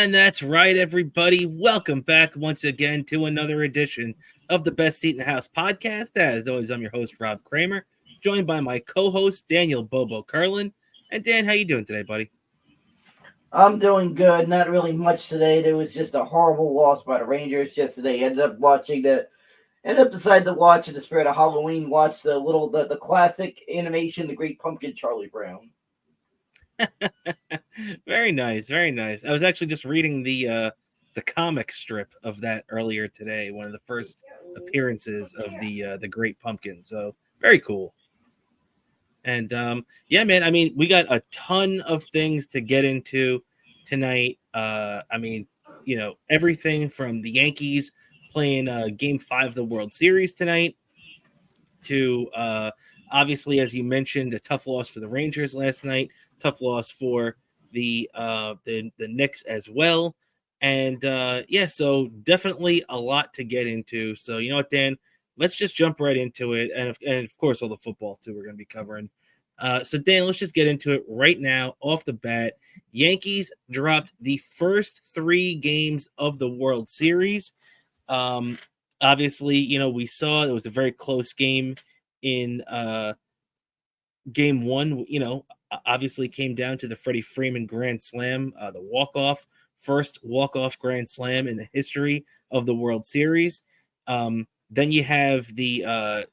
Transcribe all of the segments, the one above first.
And that's right, everybody. Welcome back once again to another edition of the Best Seat in the House podcast. As always, I'm your host, Rob Kramer, joined by my co-host, Daniel Bobo Curlin. And Dan, how you doing today, buddy? I'm doing good. Not really much today. There was just a horrible loss by the Rangers yesterday. Ended up deciding to watch in the spirit of Halloween. Watch the classic animation, The Great Pumpkin, Charlie Brown. Very nice, very nice. I was actually just reading the comic strip of that earlier today, one of the first appearances of the Great Pumpkin. So very cool. And yeah, man, I mean, we got a ton of things to get into tonight. Everything from the Yankees playing game 5 of the World Series tonight to obviously, as you mentioned, a tough loss for the Rangers last night, tough loss for the Knicks as well. And yeah, so definitely a lot to get into. So you know what, Dan, let's just jump right into it, and of course all the football too we're going to be covering. So Dan, let's just get into it right now off the bat. Yankees dropped the first 3 games of the World Series. Um, Obviously, we saw it was a very close game in game 1. Obviously came down to the Freddie Freeman grand slam, the first walk-off grand slam in the history of the World Series. Then you have the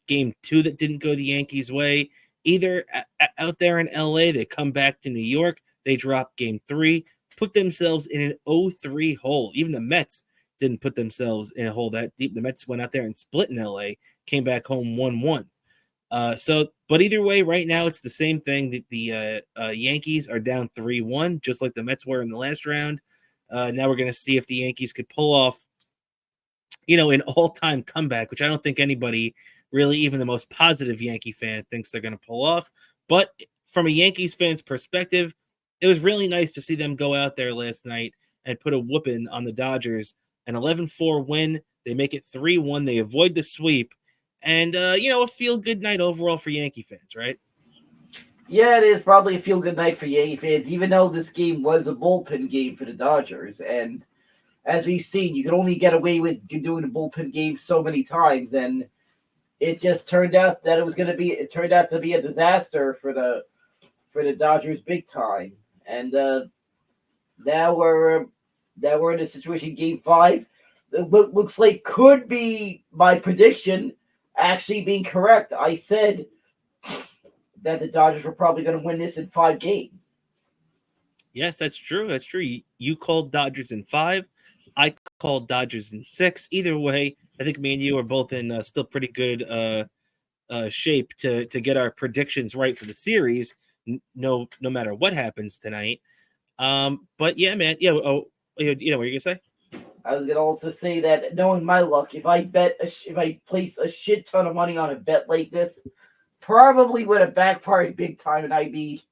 game 2 that didn't go the Yankees' way. Either out there in LA, they come back to New York, they drop game 3, put themselves in an 0-3 hole. Even the Mets didn't put themselves in a hole that deep. The Mets went out there and split in LA, came back home 1-1. But either way, right now it's the same thing. The Yankees are down 3-1, just like the Mets were in the last round. Now we're going to see if the Yankees could pull off, an all-time comeback, which I don't think anybody, really even the most positive Yankee fan, thinks they're going to pull off. But from a Yankees fan's perspective, it was really nice to see them go out there last night and put a whooping on the Dodgers. An 11-4 win. They make it 3-1. They avoid the sweep. And, a feel-good night overall for Yankee fans, right? Yeah, it is probably a feel-good night for Yankee fans, even though this game was a bullpen game for the Dodgers. And as we've seen, you can only get away with doing a bullpen game so many times, and it just turned out that it turned out to be a disaster for the Dodgers big time. And now we're in a situation, game 5. It looks like could be my prediction actually being correct. I said that the Dodgers were probably going to win this in 5 games. Yes, that's true. That's true. You called Dodgers in 5. I called Dodgers in 6. Either way, I think me and you are both in still pretty good shape to get our predictions right for the series. No matter what happens tonight. But yeah, man. Yeah. Oh, what are you gonna say? I was gonna also say that knowing my luck, if I place a shit ton of money on a bet like this, probably would have backfired big time, and I'd be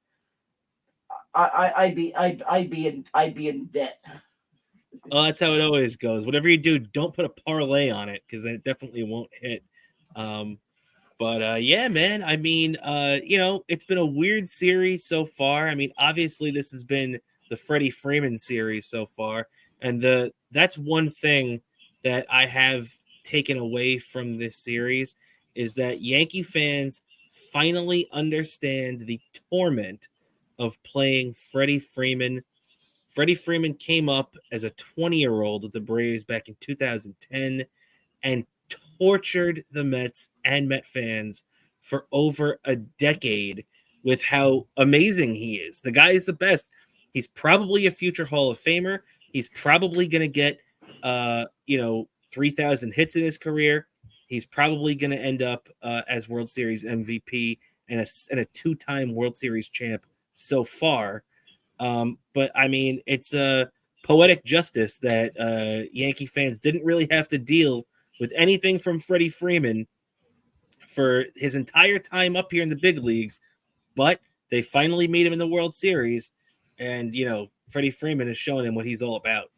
in debt. Oh, that's how it always goes. Whatever you do, don't put a parlay on it because then it definitely won't hit. Um, but yeah, man. I mean, it's been a weird series so far. I mean, obviously this has been the Freddie Freeman series so far, and that's one thing that I have taken away from this series is that Yankee fans finally understand the torment of playing Freddie Freeman. Freddie Freeman came up as a 20-year-old with the Braves back in 2010 and tortured the Mets and Met fans for over a decade with how amazing he is. The guy is the best. He's probably a future Hall of Famer. He's probably going to get 3,000 hits in his career. He's probably going to end up as World Series MVP and a 2-time World Series champ so far. But I mean, it's a poetic justice that Yankee fans didn't really have to deal with anything from Freddie Freeman for his entire time up here in the big leagues, but they finally made him in the World Series, and Freddie Freeman is showing him what he's all about.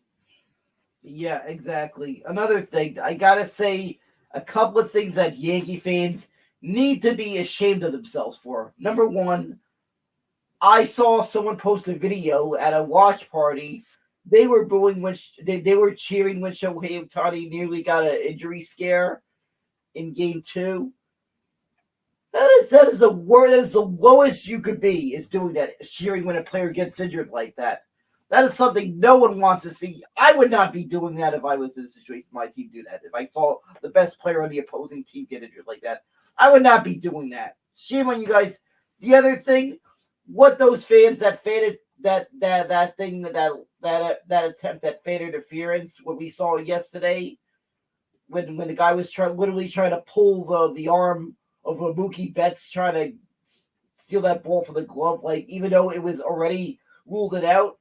Yeah, exactly. Another thing, I gotta say a couple of things that Yankee fans need to be ashamed of themselves for. Number one, I saw someone post a video at a watch party they were booing when they were cheering when Shohei Ohtani nearly got an injury scare in Game Two. That is the worst. That is the lowest you could be. Is doing that, cheering when a player gets injured like that. That is something no one wants to see. I would not be doing that if I was in a situation my team do that. If I saw the best player on the opposing team get injured like that, I would not be doing that. Shame on you guys. The other thing, what those fans that faded that thing that attempt at fan interference, what we saw yesterday, when the guy was literally trying to pull the arm of a Mookie Betts trying to steal that ball for the glove, like even though it was already ruled it out.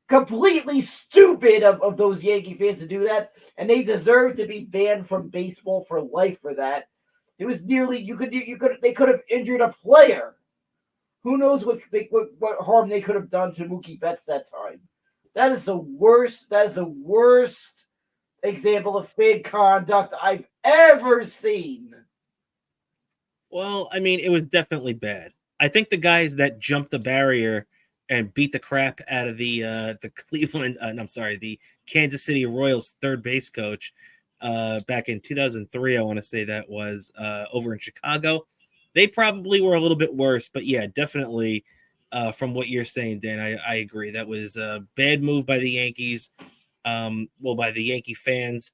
Completely stupid of those Yankee fans to do that, and they deserve to be banned from baseball for life for that. It was nearly they could have injured a player. Who knows what harm they could have done to Mookie Betts that time. That is the worst. That is the worst example of fan conduct I've ever seen. Well, I mean, it was definitely bad. I think the guys that jumped the barrier and beat the crap out of the Cleveland, I'm sorry, the Kansas City Royals third base coach back in 2003, I want to say that was over in Chicago. They probably were a little bit worse, but yeah, definitely from what you're saying, Dan, I agree. That was a bad move by the Yankees, well, by the Yankee fans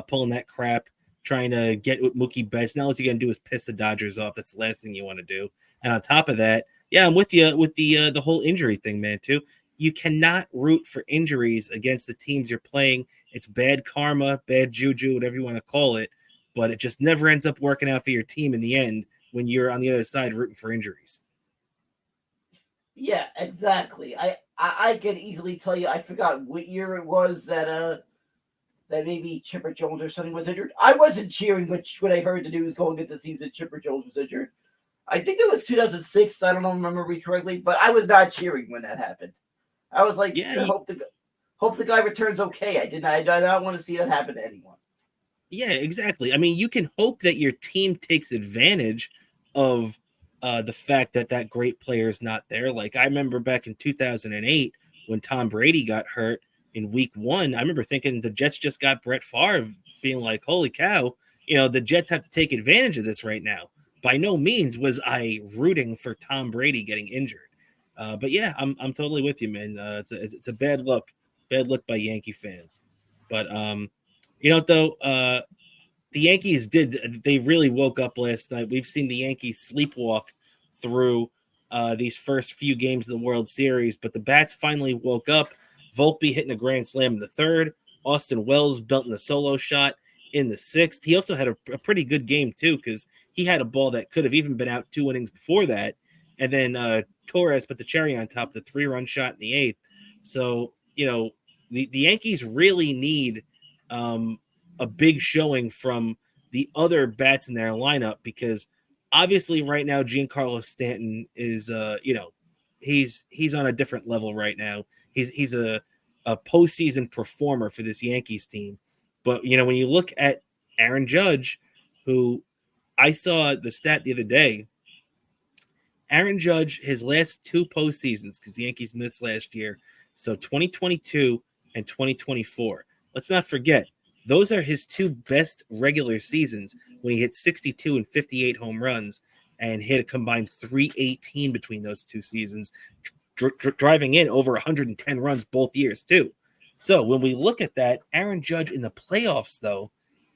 pulling that crap, trying to get with Mookie Betts. Now, all you're gonna do is piss the Dodgers off. That's the last thing you want to do. And on top of that, yeah, I'm with you with the whole injury thing, man. Too, you cannot root for injuries against the teams you're playing. It's bad karma, bad juju, whatever you want to call it. But it just never ends up working out for your team in the end when you're on the other side rooting for injuries. Yeah, exactly. I can easily tell you. I forgot what year it was that maybe Chipper Jones or something was injured. I wasn't cheering when I heard the news going into the season Chipper Jones was injured. I think it was 2006. I don't know, remember me correctly, but I was not cheering when that happened. I was like, Yeah, hope the guy returns okay. I did not want to see that happen to anyone. yeah, exactly. I mean, you can hope that your team takes advantage of the fact that that great player is not there. Like I remember back in 2008 when Tom Brady got hurt in Week 1. I remember thinking the Jets just got Brett Favre, being like, "Holy cow! The Jets have to take advantage of this right now." By no means was I rooting for Tom Brady getting injured, but yeah, I'm totally with you, man. It's a bad look by Yankee fans. But though, the Yankees they really woke up last night. We've seen the Yankees sleepwalk through these first few games of the World Series, but the bats finally woke up. Volpe hitting a grand slam in the third. Austin Wells belting a solo shot in the sixth. He also had a pretty good game too, because he had a ball that could have even been out 2 innings before that. And then Torres put the cherry on top, the 3-run shot in the eighth. So, the Yankees really need a big showing from the other bats in their lineup, because obviously right now Giancarlo Stanton is he's on a different level right now. He's a postseason performer for this Yankees team. But when you look at Aaron Judge, who I saw the stat the other day, Aaron Judge, his last two postseasons, because the Yankees missed last year, so 2022 and 2024. Let's not forget, those are his two best regular seasons when he hit 62 and 58 home runs and hit a combined 318 between those two seasons, driving in over 110 runs both years, too. So when we look at that, Aaron Judge in the playoffs, though,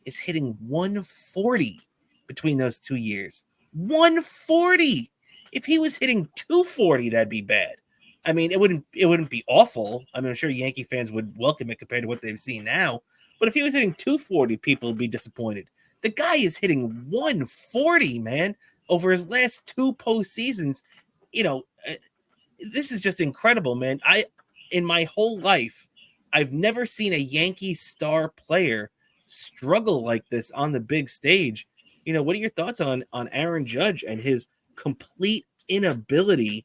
is hitting 140 between those 2 years. 140. If he was hitting 240, that'd be bad. I mean, it wouldn't be awful. I mean, I'm sure Yankee fans would welcome it compared to what they've seen now. But if he was hitting 240, people would be disappointed. The guy is hitting 140, man, over his last two postseasons. You know, this is just incredible, man. In my whole life, I've never seen a Yankee star player struggle like this on the big stage. What are your thoughts on Aaron Judge and his complete inability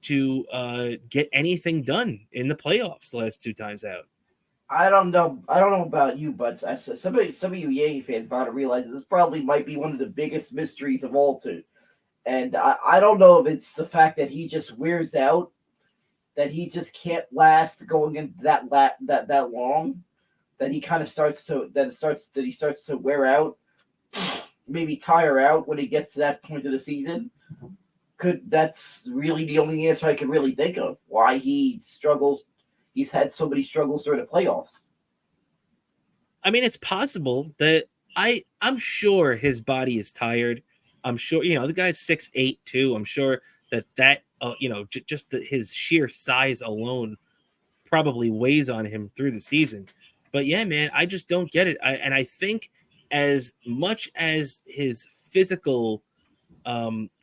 to get anything done in the playoffs the last two times out? I don't know. I don't know about you, but some of you Yankee fans about to realize this probably might be one of the biggest mysteries of all. Too, and I don't know if it's the fact that he just wears out that he just can't last going into that long. That he kind of starts to wear out, maybe tire out when he gets to that point of the season. That's really the only answer I can really think of why he struggles. He's had so many struggles during the playoffs. I mean, it's possible that I'm sure his body is tired. I'm sure the guy's 6'8" too. I'm sure that just his sheer size alone probably weighs on him through the season. But yeah, man, I just don't get it. And I think as much as his physical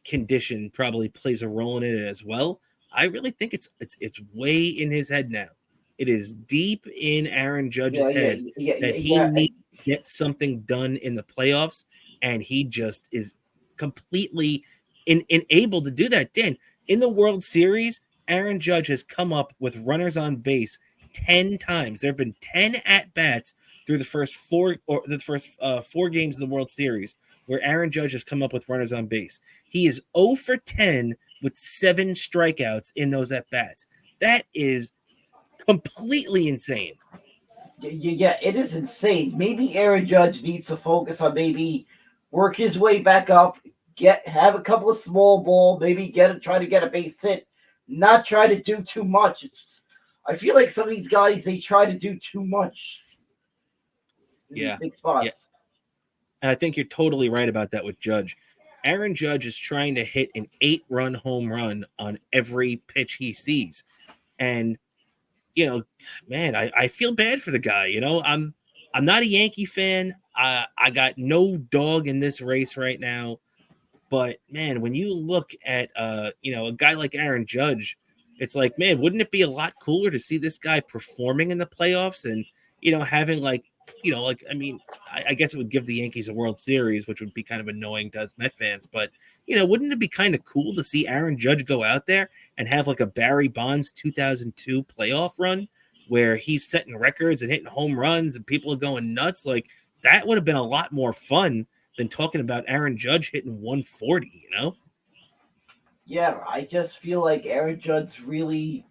condition probably plays a role in it as well, I really think it's way in his head now. It is deep in Aaron Yeah, Judge's yeah, head yeah, that yeah, he yeah. needs to get something done in the playoffs, and he just is completely unable to do that. Dan, in the World Series, Aaron Judge has come up with runners on base 10 times. There have been 10 at bats through the first 4 games of the World Series where Aaron Judge has come up with runners on base. He is 0 for 10 with 7 strikeouts in those at bats. That is completely insane. Yeah, it is insane. Maybe Aaron Judge needs to focus on maybe work his way back up, have a couple of small ball, maybe try to get a base hit, not try to do too much. I feel like some of these guys they try to do too much in these Yeah. big Yeah. spots. And I think you're totally right about that with Judge. Aaron Judge is trying to hit an 8-run home run on every pitch he sees. And man, I feel bad for the guy. I'm not a Yankee fan. I got no dog in this race right now. But man, when you look at a guy like Aaron Judge, it's like, man, wouldn't it be a lot cooler to see this guy performing in the playoffs and having like I mean, I guess it would give the Yankees a World Series, which would be kind of annoying to us Met fans. But wouldn't it be kind of cool to see Aaron Judge go out there and have like a Barry Bonds 2002 playoff run where he's setting records and hitting home runs and people are going nuts? Like that would have been a lot more fun than talking about Aaron Judge hitting 140. Yeah, I just feel like Aaron Judge really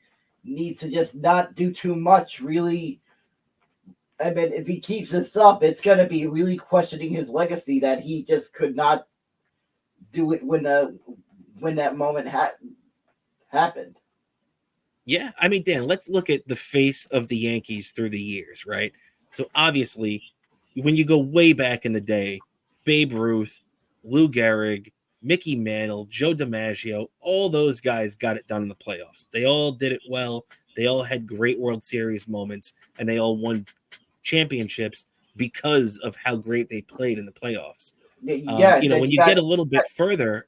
needs to just not do too much. Really, I mean, if he keeps this up, it's going to be really questioning his legacy that he just could not do it when that moment happened. Yeah, I mean, Dan, let's look at the face of the Yankees through the years, right? So obviously, when you go way back in the day, Babe Ruth, Lou Gehrig, Mickey Mantle, Joe DiMaggio, all those guys got it done in the playoffs. They all did it well. They all had great World Series moments, and they all won championships because of how great they played in the playoffs. Yeah, then When you you got get a little bit further,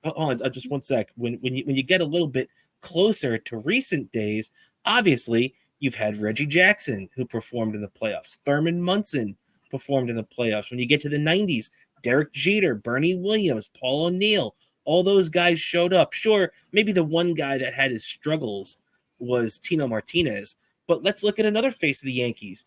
just one sec. When you get a little bit closer to recent days, obviously you've had Reggie Jackson who performed in the playoffs. Thurman Munson performed in the playoffs. When you get to the 90s, Derek Jeter, Bernie Williams, Paul O'Neill, all those guys showed up. Sure, maybe the one guy that had his struggles was Tino Martinez, but let's look at another face of the Yankees.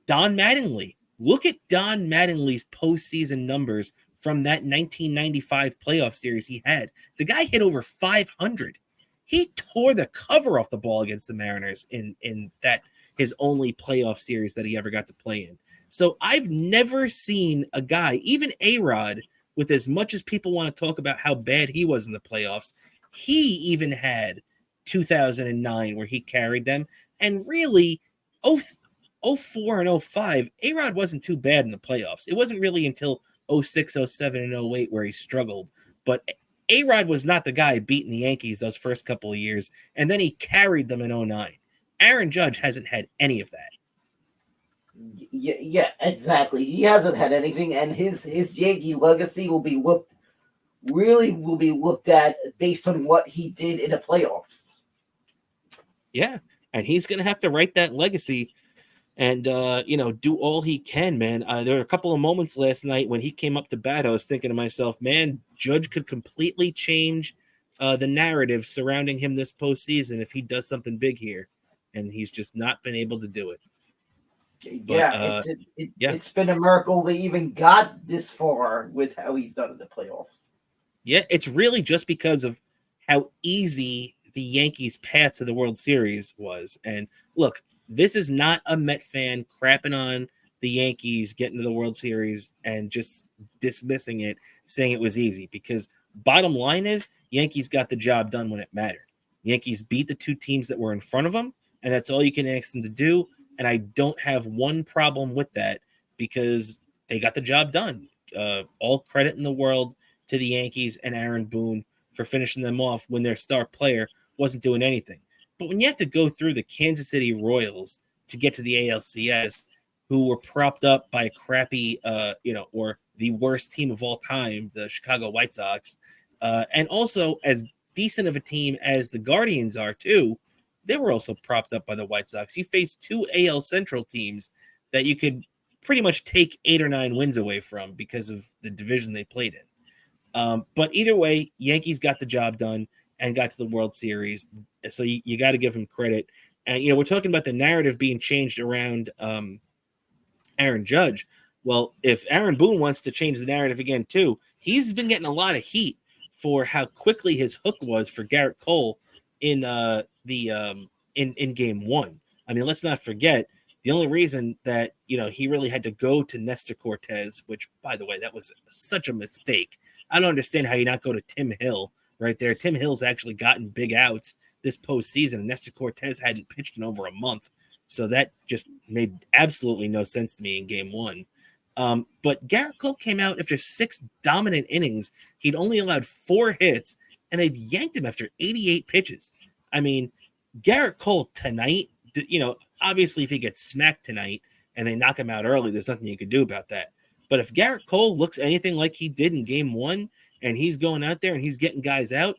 Don Mattingly. Look at Don Mattingly's postseason numbers from that 1995 playoff series he had. The guy hit over 500. He tore the cover off the ball against the Mariners in that his only playoff series that he ever got to play in. So I've never seen a guy, even A-Rod, with as much as people want to talk about how bad he was in the playoffs, he even had 2009 where he carried them. And really, oh, '04 and '05, A-Rod wasn't too bad in the playoffs. It wasn't really until '06, '07, and '08 where he struggled. But A-Rod was not the guy beating the Yankees those first couple of years, and then he carried them in '09. Aaron Judge hasn't had any of that. yeah, exactly. He hasn't had anything, and his Yankee legacy will be looked at based on what he did in the playoffs. Yeah, and he's going to have to write that legacy and do all he can, man. There were a couple of moments last night when he came up to bat. I was thinking to myself, man, Judge could completely change the narrative surrounding him this postseason if he does something big here, and he's just not been able to do it. But Yeah, yeah, it's been a miracle they even got this far with how he's done in the playoffs. yeah, it's really just because of how easy the Yankees' path to the World Series was. And look, this is not a Met fan crapping on the Yankees getting to the World Series and just dismissing it, saying it was easy. Because bottom line is, Yankees got the job done when it mattered. Yankees beat the two teams that were in front of them, and that's all you can ask them to do. And I don't have one problem with that because they got the job done. All credit in the world to the Yankees and Aaron Boone for finishing them off when their star player wasn't doing anything. But when you have to go through the Kansas City Royals to get to the ALCS, who were propped up by a crappy, or the worst team of all time, the Chicago White Sox, and also as decent of a team as the Guardians are too, they were also propped up by the White Sox. You faced two AL Central teams that you could pretty much take 8 or 9 wins away from because of the division they played in. But either way, Yankees got the job done and got to the World Series. So you got to give them credit. And, we're talking about the narrative being changed around Aaron Judge. Well, if Aaron Boone wants to change the narrative again, too, he's been getting a lot of heat for how quickly his hook was for Garrett Cole in in game one. I mean, let's not forget the only reason that he really had to go to Nestor Cortez, which, by the way, that was such a mistake. I don't understand how you not go to Tim Hill right there. Tim Hill's actually gotten big outs this postseason, and Nestor Cortez hadn't pitched in over a month. So that just made absolutely no sense to me in game one. But Garrett Cole came out after 6 dominant innings. He'd only allowed 4 hits, and they'd yanked him after 88 pitches. I mean, Garrett Cole tonight, obviously if he gets smacked tonight and they knock him out early, there's nothing you can do about that. But if Garrett Cole looks anything like he did in game one, and he's going out there and he's getting guys out,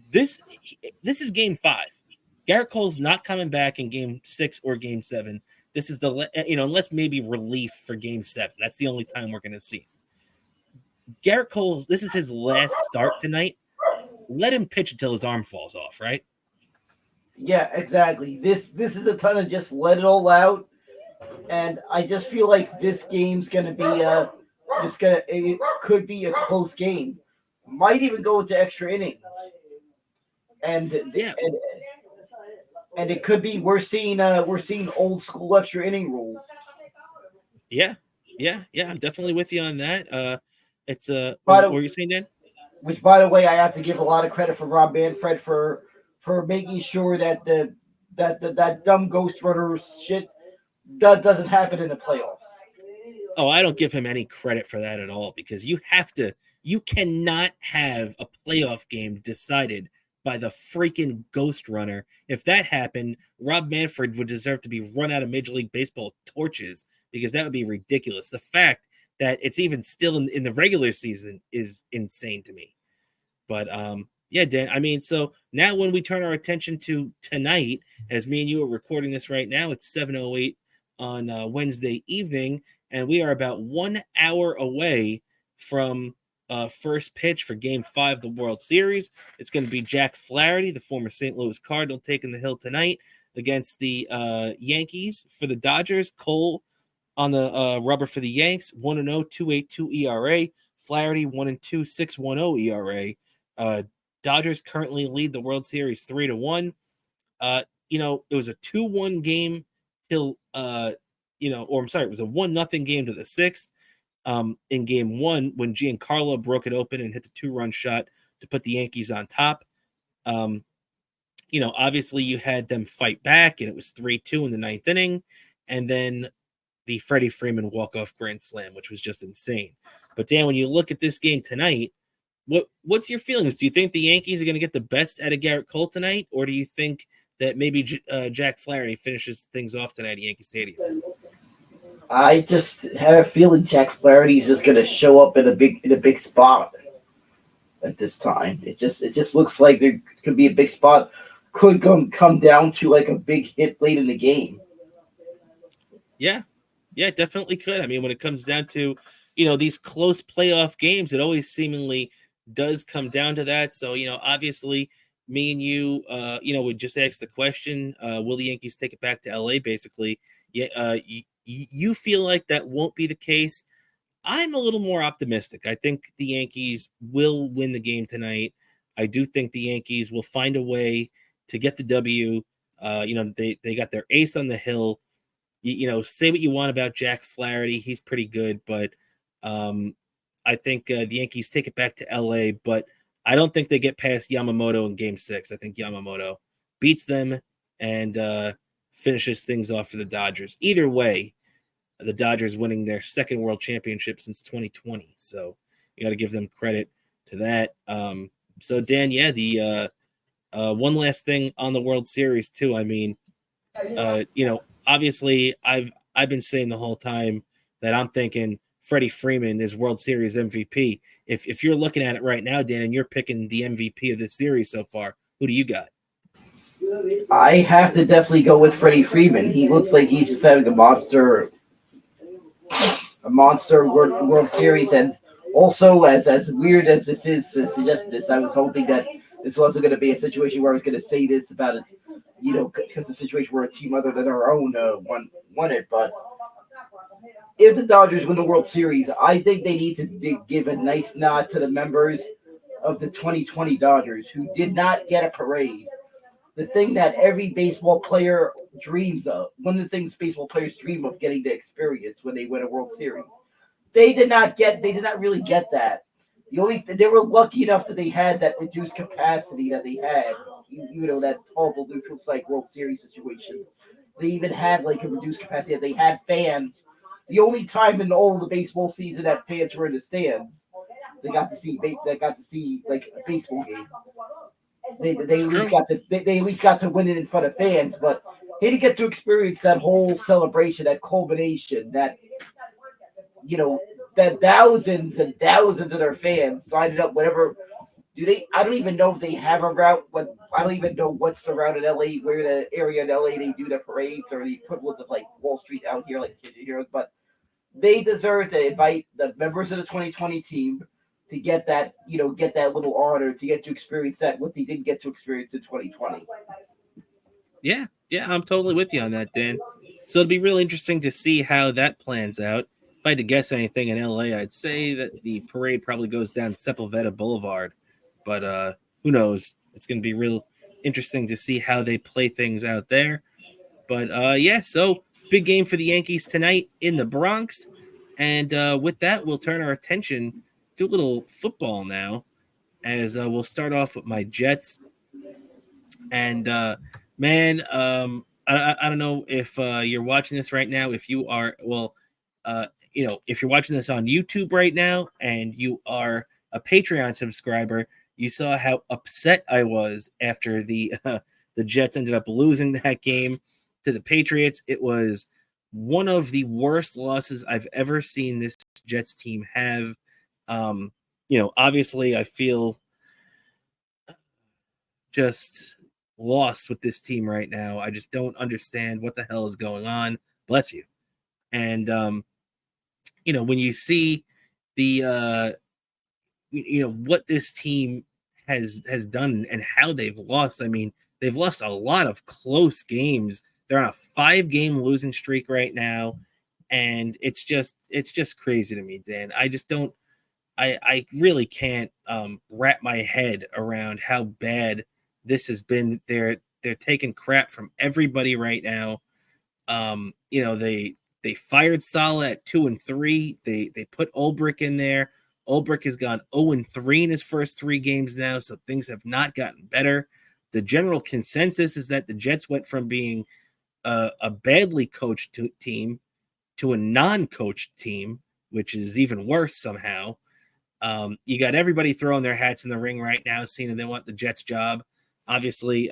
this is game 5. Garrett Cole's not coming back in game 6 or game 7. This is unless maybe relief for game 7. That's the only time we're going to see Garrett Cole. This is his last start tonight. Let him pitch until his arm falls off, right? Yeah, exactly. This is a ton of just let it all out. And I just feel like this game's going to be it could be a close game. Might even go into extra innings. And Yeah. And it could be we're seeing old school extra inning rules. Yeah. I'm definitely with you on that. It's what were you saying, Dan? Which, by the way, I have to give a lot of credit for Rob Manfred for making sure that that dumb ghost runner shit doesn't happen in the playoffs. Oh, I don't give him any credit for that at all, because you cannot have a playoff game decided by the freaking ghost runner. If that happened, Rob Manfred would deserve to be run out of Major League Baseball torches, because that would be ridiculous. The fact that it's even still in the regular season is insane to me. But yeah, Dan, I mean, so now when we turn our attention to tonight, as me and you are recording this right now, it's 7:08 on Wednesday evening, and we are about 1 hour away from first pitch for game 5 of the World Series. It's going to be Jack Flaherty, the former St. Louis Cardinal, taking the hill tonight against the Yankees. For the Dodgers, Cole on the rubber for the Yanks, 1-0, 2.82 ERA. Flaherty 1-2, 6.10 ERA. Dodgers currently lead the World Series 3-1. It was a 2-1 game till it was a 1-0 game to the 6th. In game 1, when Giancarlo broke it open and hit the 2-run shot to put the Yankees on top. Obviously you had them fight back, and it was 3-2 in the 9th inning, and then the Freddy Freeman walk-off grand slam, which was just insane. But Dan, when you look at this game tonight, what's your feelings? Do you think the Yankees are going to get the best out of Garrett Cole tonight, or do you think that maybe Jack Flaherty finishes things off tonight at Yankee Stadium? I just have a feeling Jack Flaherty is just going to show up in a big spot at this time. It just looks like there could be a big spot. Could come down to like a big hit late in the game. Yeah, it definitely could. I mean, when it comes down to these close playoff games, it always seemingly does come down to that. So obviously, me and you, would just ask the question: will the Yankees take it back to LA? Basically, yeah. You feel like that won't be the case. I'm a little more optimistic. I think the Yankees will win the game tonight. I do think the Yankees will find a way to get the W. They got their ace on the hill. Say what you want about Jack Flaherty, he's pretty good, but I think the Yankees take it back to LA, but I don't think they get past Yamamoto in Game 6. I think Yamamoto beats them and finishes things off for the Dodgers. Either way, the Dodgers winning their second World Championship since 2020. So you got to give them credit to that. So Dan, yeah, the one last thing on the World Series too. I mean, obviously I've been saying the whole time that I'm thinking Freddie Freeman is World Series MVP. If you're looking at it right now, Dan, and you're picking the MVP of this series so far, who do you got? I have to definitely go with Freddie Freeman. He looks like he's just having a monster World Series, and also as weird as this is to suggest this, I was hoping that this wasn't going to be a situation where I was going to say this about it, because the situation where a team other than our own won it. But if the Dodgers win the World Series, I think they need to give a nice nod to the members of the 2020 Dodgers who did not get a parade. The thing that every baseball player dreams of, one of the things baseball players dream of getting to experience when they win a World Series. They did not really get that. They were lucky enough that they had that reduced capacity that they had. That horrible neutral site World Series situation. They even had like a reduced capacity. They had fans. The only time in all of the baseball season that fans were in the stands, they got to see like a baseball game. They It's at least true. got to win it in front of fans, but they didn't get to experience that whole celebration, that culmination, you know that thousands and thousands of their fans signed up. Whatever do they? I don't even know if they have a route. What I don't even know what's the route in LA, where the area in LA they do the parades or the equivalent of like Wall Street out here, like heroes. But they deserve to invite the members of the 2020 team to get that little honor, to get to experience that what they didn't get to experience in 2020. Yeah, yeah, I'm totally with you on that, Dan. So it'll be really interesting to see how that plans out. If I had to guess anything in LA, I'd say that the parade probably goes down Sepulveda Boulevard, but who knows? It's going to be real interesting to see how they play things out there. But yeah, so big game for the Yankees tonight in the Bronx, and with that, we'll turn our attention to a little football now, as we'll start off with my Jets. And man, I don't know if you're watching this right now. If you are, well, if you're watching this on YouTube right now and you are a Patreon subscriber, you saw how upset I was after the Jets ended up losing that game to the Patriots. It was one of the worst losses I've ever seen this Jets team have. Obviously, I feel just lost with this team right now. I just don't understand what the hell is going on. Bless you. And when you see the what this team has done and how they've lost, I mean, they've lost a lot of close games. They're on a 5-game losing streak right now, and it's just crazy to me, Dan. I just don't I really can't wrap my head around how bad this has been. They're taking crap from everybody right now. They fired Salah at 2-3. They put Ulbrich in there. Ulbrich has gone 0-3 in his first 3 games now, so things have not gotten better. The general consensus is that the Jets went from being a badly coached team to a non-coached team, which is even worse somehow. You got everybody throwing their hats in the ring right now, seeing that they want the Jets job. Obviously,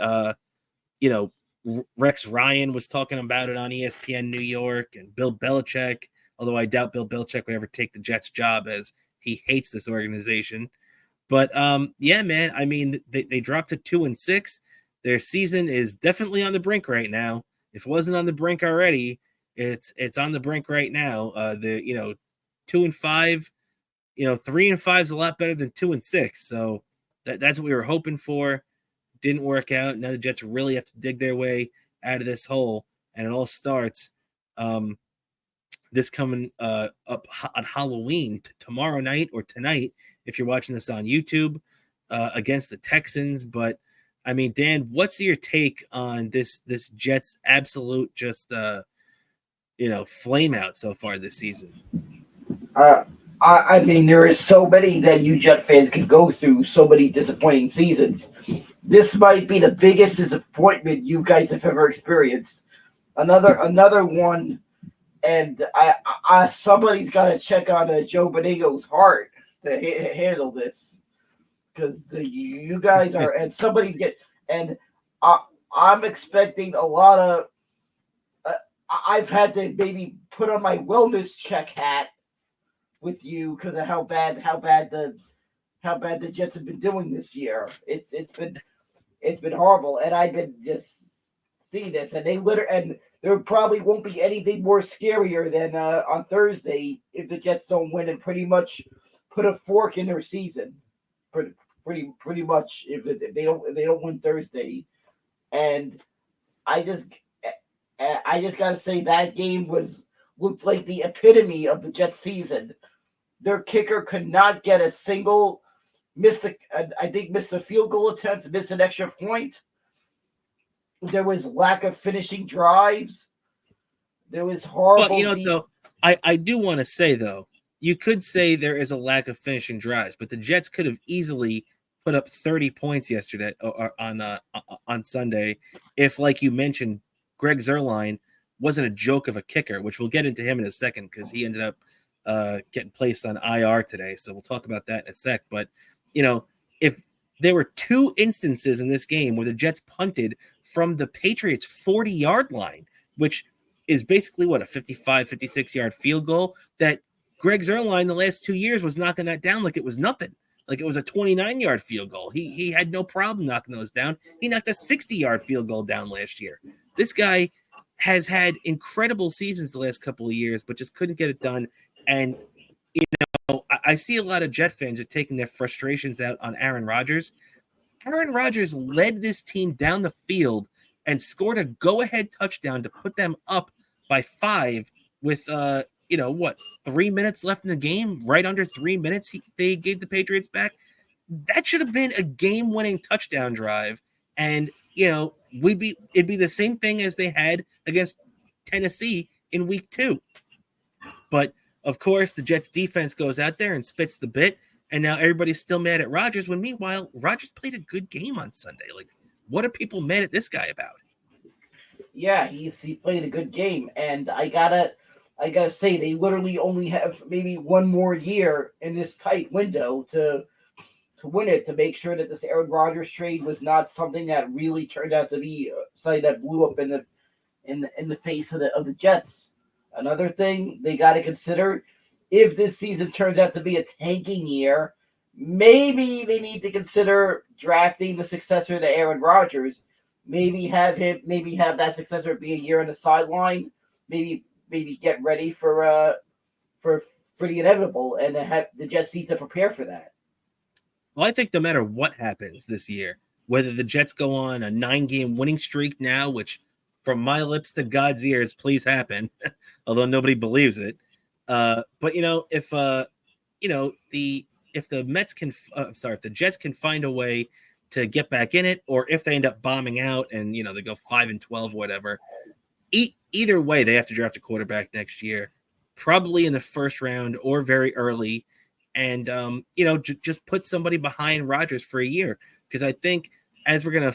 Rex Ryan was talking about it on ESPN New York, and Bill Belichick, although I doubt Bill Belichick would ever take the Jets job, as he hates this organization. But yeah, man, I mean, they dropped to 2-6. Their season is definitely on the brink right now. If it wasn't on the brink already, it's on the brink right now. The 2-5, 3-5 is a lot better than 2-6. So that's what we were hoping for. Didn't work out. Now the Jets really have to dig their way out of this hole, and it all starts this coming up on Halloween tomorrow night, or tonight if you're watching this on YouTube. against the Texans. But I mean, Dan, what's your take on this Jets absolute just flame out so far this season? Uh, I mean, there is so many that you Jet fans could go through. So many disappointing seasons. This might be the biggest disappointment you guys have ever experienced. Another one, and somebody's got to check on Joe Beningo's heart to handle this because you guys are, and somebody's get, and I'm expecting a lot of. Uh, I've had to maybe put on my wellness check hat with you because of how bad the Jets have been doing this year. It's been horrible, and I've been just seeing this, and and there probably won't be anything more scarier than on Thursday if the Jets don't win and pretty much put a fork in their season. Pretty much if they don't win Thursday, and I just I just gotta say that game looked like the epitome of the Jets season. Their kicker could not get a single missed a field goal attempt, missed an extra point. There was lack of finishing drives. There was But horrible deep. though, I do want to say though, you could say there is a lack of finishing drives, but the Jets could have easily put up 30 points yesterday or on Sunday if, like you mentioned, Greg Zuerlein wasn't a joke of a kicker, which we'll get into him in a second because he ended up getting placed on IR today. So we'll talk about that in a sec. But, if there were two instances in this game where the Jets punted from the Patriots 40-yard line, which is basically what, a 55, 56-yard field goal, that Greg Zuerlein the last 2 years was knocking that down like it was nothing. Like it was a 29-yard field goal. He had no problem knocking those down. He knocked a 60-yard field goal down last year. This guy has had incredible seasons the last couple of years, but just couldn't get it done. And, I see a lot of Jet fans are taking their frustrations out on Aaron Rodgers. Aaron Rodgers led this team down the field and scored a go-ahead touchdown to put them up by 5 with, 3 minutes left in the game, right under 3 minutes they gave the Patriots back. That should have been a game-winning touchdown drive. And, it'd be the same thing as they had against Tennessee in week 2. But, of course, the Jets defense goes out there and spits the bit, and now everybody's still mad at Rodgers when, meanwhile, Rodgers played a good game on Sunday. Like, what are people mad at this guy about? Yeah, he played a good game, and I gotta say they literally only have maybe one more year in this tight window to win it, to make sure that this Aaron Rodgers trade was not something that really turned out to be something that blew up in the face of the Jets. Another thing they got to consider, if this season turns out to be a tanking year, maybe they need to consider drafting the successor to Aaron Rodgers. Maybe have that successor be a year on the sideline. Maybe get ready for the inevitable, and have the Jets need to prepare for that. Well, I think no matter what happens this year, whether the Jets go on a 9-game winning streak now, which from my lips to God's ears, please happen, although nobody believes it. But if the Mets can, if the Jets can find a way to get back in it, or if they end up bombing out and they go 5-12, whatever. Either way, they have to draft a quarterback next year, probably in the first round or very early, and just put somebody behind Rodgers for a year, because I think, as we're gonna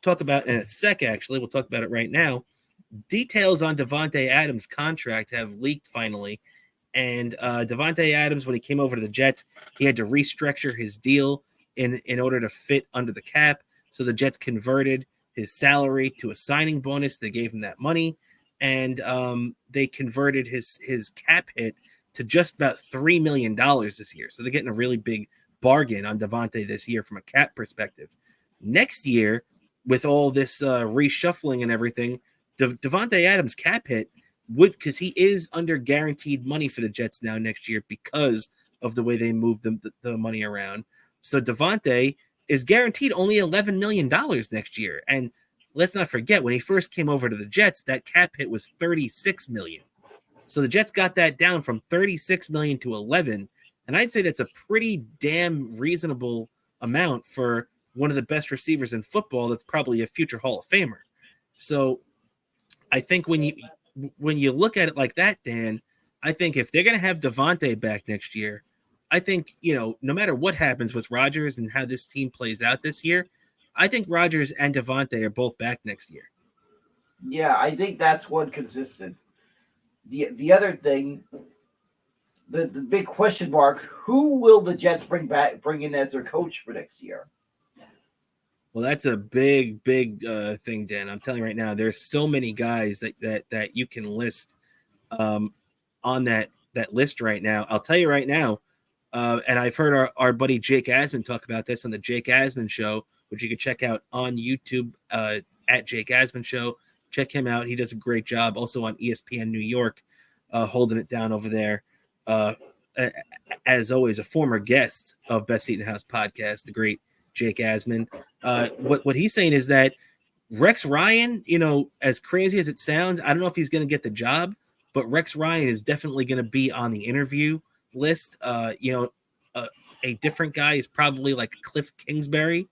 talk about in a sec, actually, we'll talk about it right now. Details on Davante Adams' contract have leaked finally, and Davante Adams, when he came over to the Jets, he had to restructure his deal in order to fit under the cap. So the Jets converted his salary to a signing bonus. They gave him that money, and they converted his cap hit to just about $3 million this year. So they're getting a really big bargain on Davante this year from a cap perspective. Next year, with all this reshuffling and everything, Davante Adams' cap hit would, because he is under guaranteed money for the Jets now next year because of the way they moved the money around. So Davante is guaranteed only $11 million next year. And let's not forget, when he first came over to the Jets, that cap hit was $36 million. So the Jets got that down from $36 million to $11 million. And I'd say that's a pretty damn reasonable amount for one of the best receivers in football that's probably a future Hall of Famer. So I think when you look at it like that, Dan, I think if they're going to have Devontae back next year, I think, no matter what happens with Rodgers and how this team plays out this year, I think Rodgers and Devontae are both back next year. Yeah, I think that's one consistent. The other thing, the big question mark: who will the Jets bring in as their coach for next year? Well, that's a big thing, Dan. I'm telling you right now, there's so many guys that you can list on that list right now. I'll tell you right now, and I've heard our buddy Jake Asman talk about this on the Jake Asman Show, which you can check out on YouTube at Jake Asman Show. Check him out. He does a great job. Also on ESPN New York, holding it down over there. As always, a former guest of Best Seat in the House podcast, the great Jake Asman. What he's saying is that Rex Ryan, as crazy as it sounds, I don't know if he's going to get the job, but Rex Ryan is definitely going to be on the interview list. A different guy is probably like Cliff Kingsbury,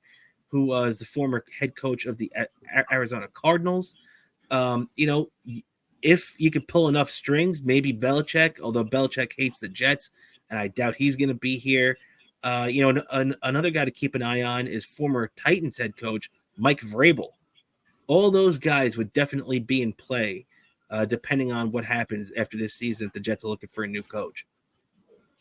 who was the former head coach of the Arizona Cardinals. If you could pull enough strings, maybe Belichick, although Belichick hates the Jets, and I doubt he's going to be here. Another guy to keep an eye on is former Titans head coach Mike Vrabel. All those guys would definitely be in play, depending on what happens after this season if the Jets are looking for a new coach.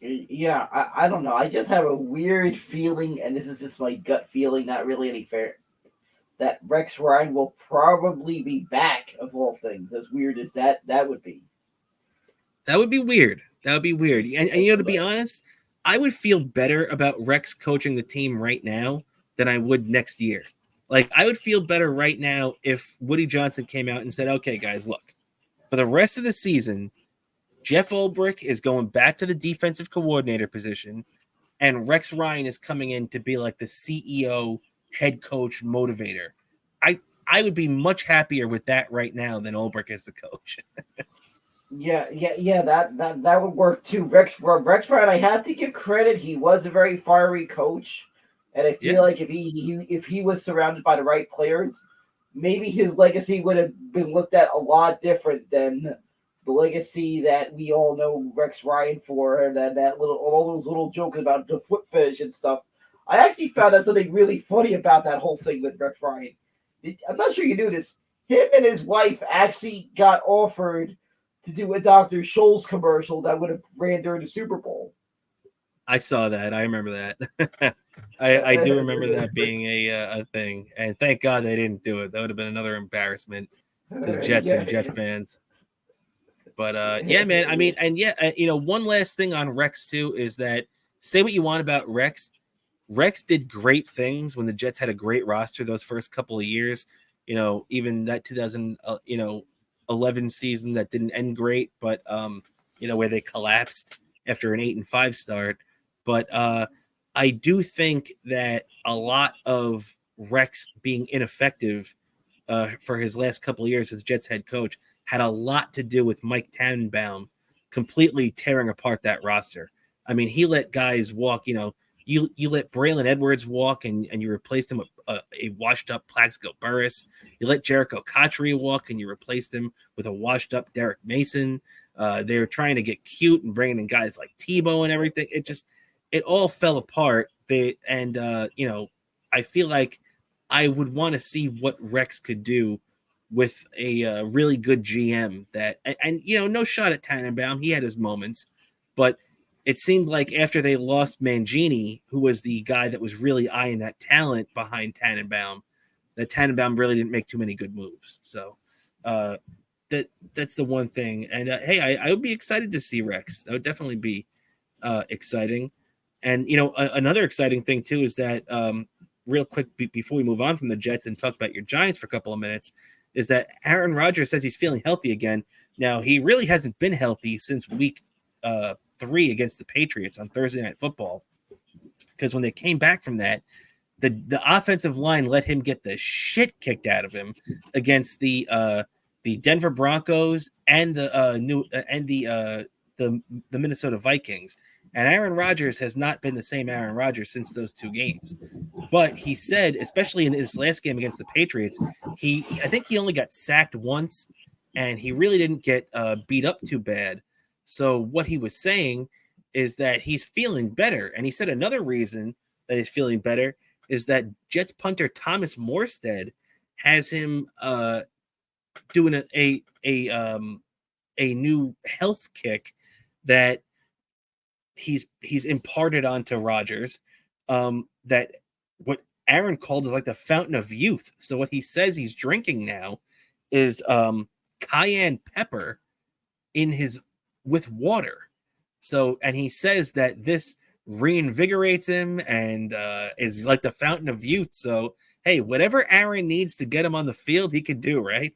Yeah, I don't know. I just have a weird feeling, and this is just my gut feeling, not really any fair, that Rex Ryan will probably be back, of all things, as weird as that would be. That would be weird. And to be honest, I would feel better about Rex coaching the team right now than I would next year. Like, I would feel better right now if Woody Johnson came out and said, okay, guys, look, for the rest of the season, Jeff Ulbrich is going back to the defensive coordinator position, and Rex Ryan is coming in to be like the CEO, head coach, motivator. I would be much happier with that right now than Ulbrich as the coach. Yeah. That would work too. Rex Ryan, I have to give credit. He was a very fiery coach, and I feel like if he was surrounded by the right players, maybe his legacy would have been looked at a lot different than the legacy that we all know Rex Ryan for, and that little all those little jokes about the foot fetish and stuff. I actually found out something really funny about that whole thing with Rex Ryan. I'm not sure you knew this. Him and his wife actually got offered to do a Dr. Scholl's commercial that would have ran during the Super Bowl. I saw that. I remember that. I do remember that being a thing, and thank God they didn't do it. That would have been another embarrassment to Jets and Jet fans. But yeah, man. I mean, and one last thing on Rex too is that, say what you want about Rex. Rex did great things when the Jets had a great roster those first couple of years. Even that 2011 season that didn't end great, but where they collapsed after an 8-5 start. But I do think that a lot of Rex being ineffective for his last couple of years as Jets head coach had a lot to do with Mike Tannenbaum completely tearing apart that roster. I mean, he let guys walk. You let Braylon Edwards walk, and you replaced him with a washed-up Plaxico Burress. You let Jericho Cotchery walk, and you replaced him with a washed-up Derek Mason. They were trying to get cute and bringing in guys like Tebow and everything. It all fell apart. I feel like I would want to see what Rex could do with a really good GM and no shot at Tannenbaum. He had his moments, but it seemed like after they lost Mangini, who was the guy that was really eyeing that talent behind Tannenbaum, that Tannenbaum really didn't make too many good moves. So that's the one thing. And hey, I would be excited to see Rex. That would definitely be exciting. And another exciting thing too is that real quick before we move on from the Jets and talk about your Giants for a couple of minutes, is that Aaron Rodgers says he's feeling healthy again. Now, he really hasn't been healthy since week 3 against the Patriots on Thursday Night Football, because when they came back from that, the offensive line let him get the shit kicked out of him against the Denver Broncos and the Minnesota Vikings. And Aaron Rodgers has not been the same Aaron Rodgers since those 2 games. But he said, especially in this last game against the Patriots, I think he only got sacked once, and he really didn't get beat up too bad. So what he was saying is that he's feeling better. And he said another reason that he's feeling better is that Jets punter Thomas Morstead has him doing a new health kick that he's imparted onto Rodgers, that what Aaron called is like the fountain of youth. So what he says he's drinking now is cayenne pepper with water. So, and he says that this reinvigorates him and is like the fountain of youth. So, hey, whatever Aaron needs to get him on the field, he could do, right?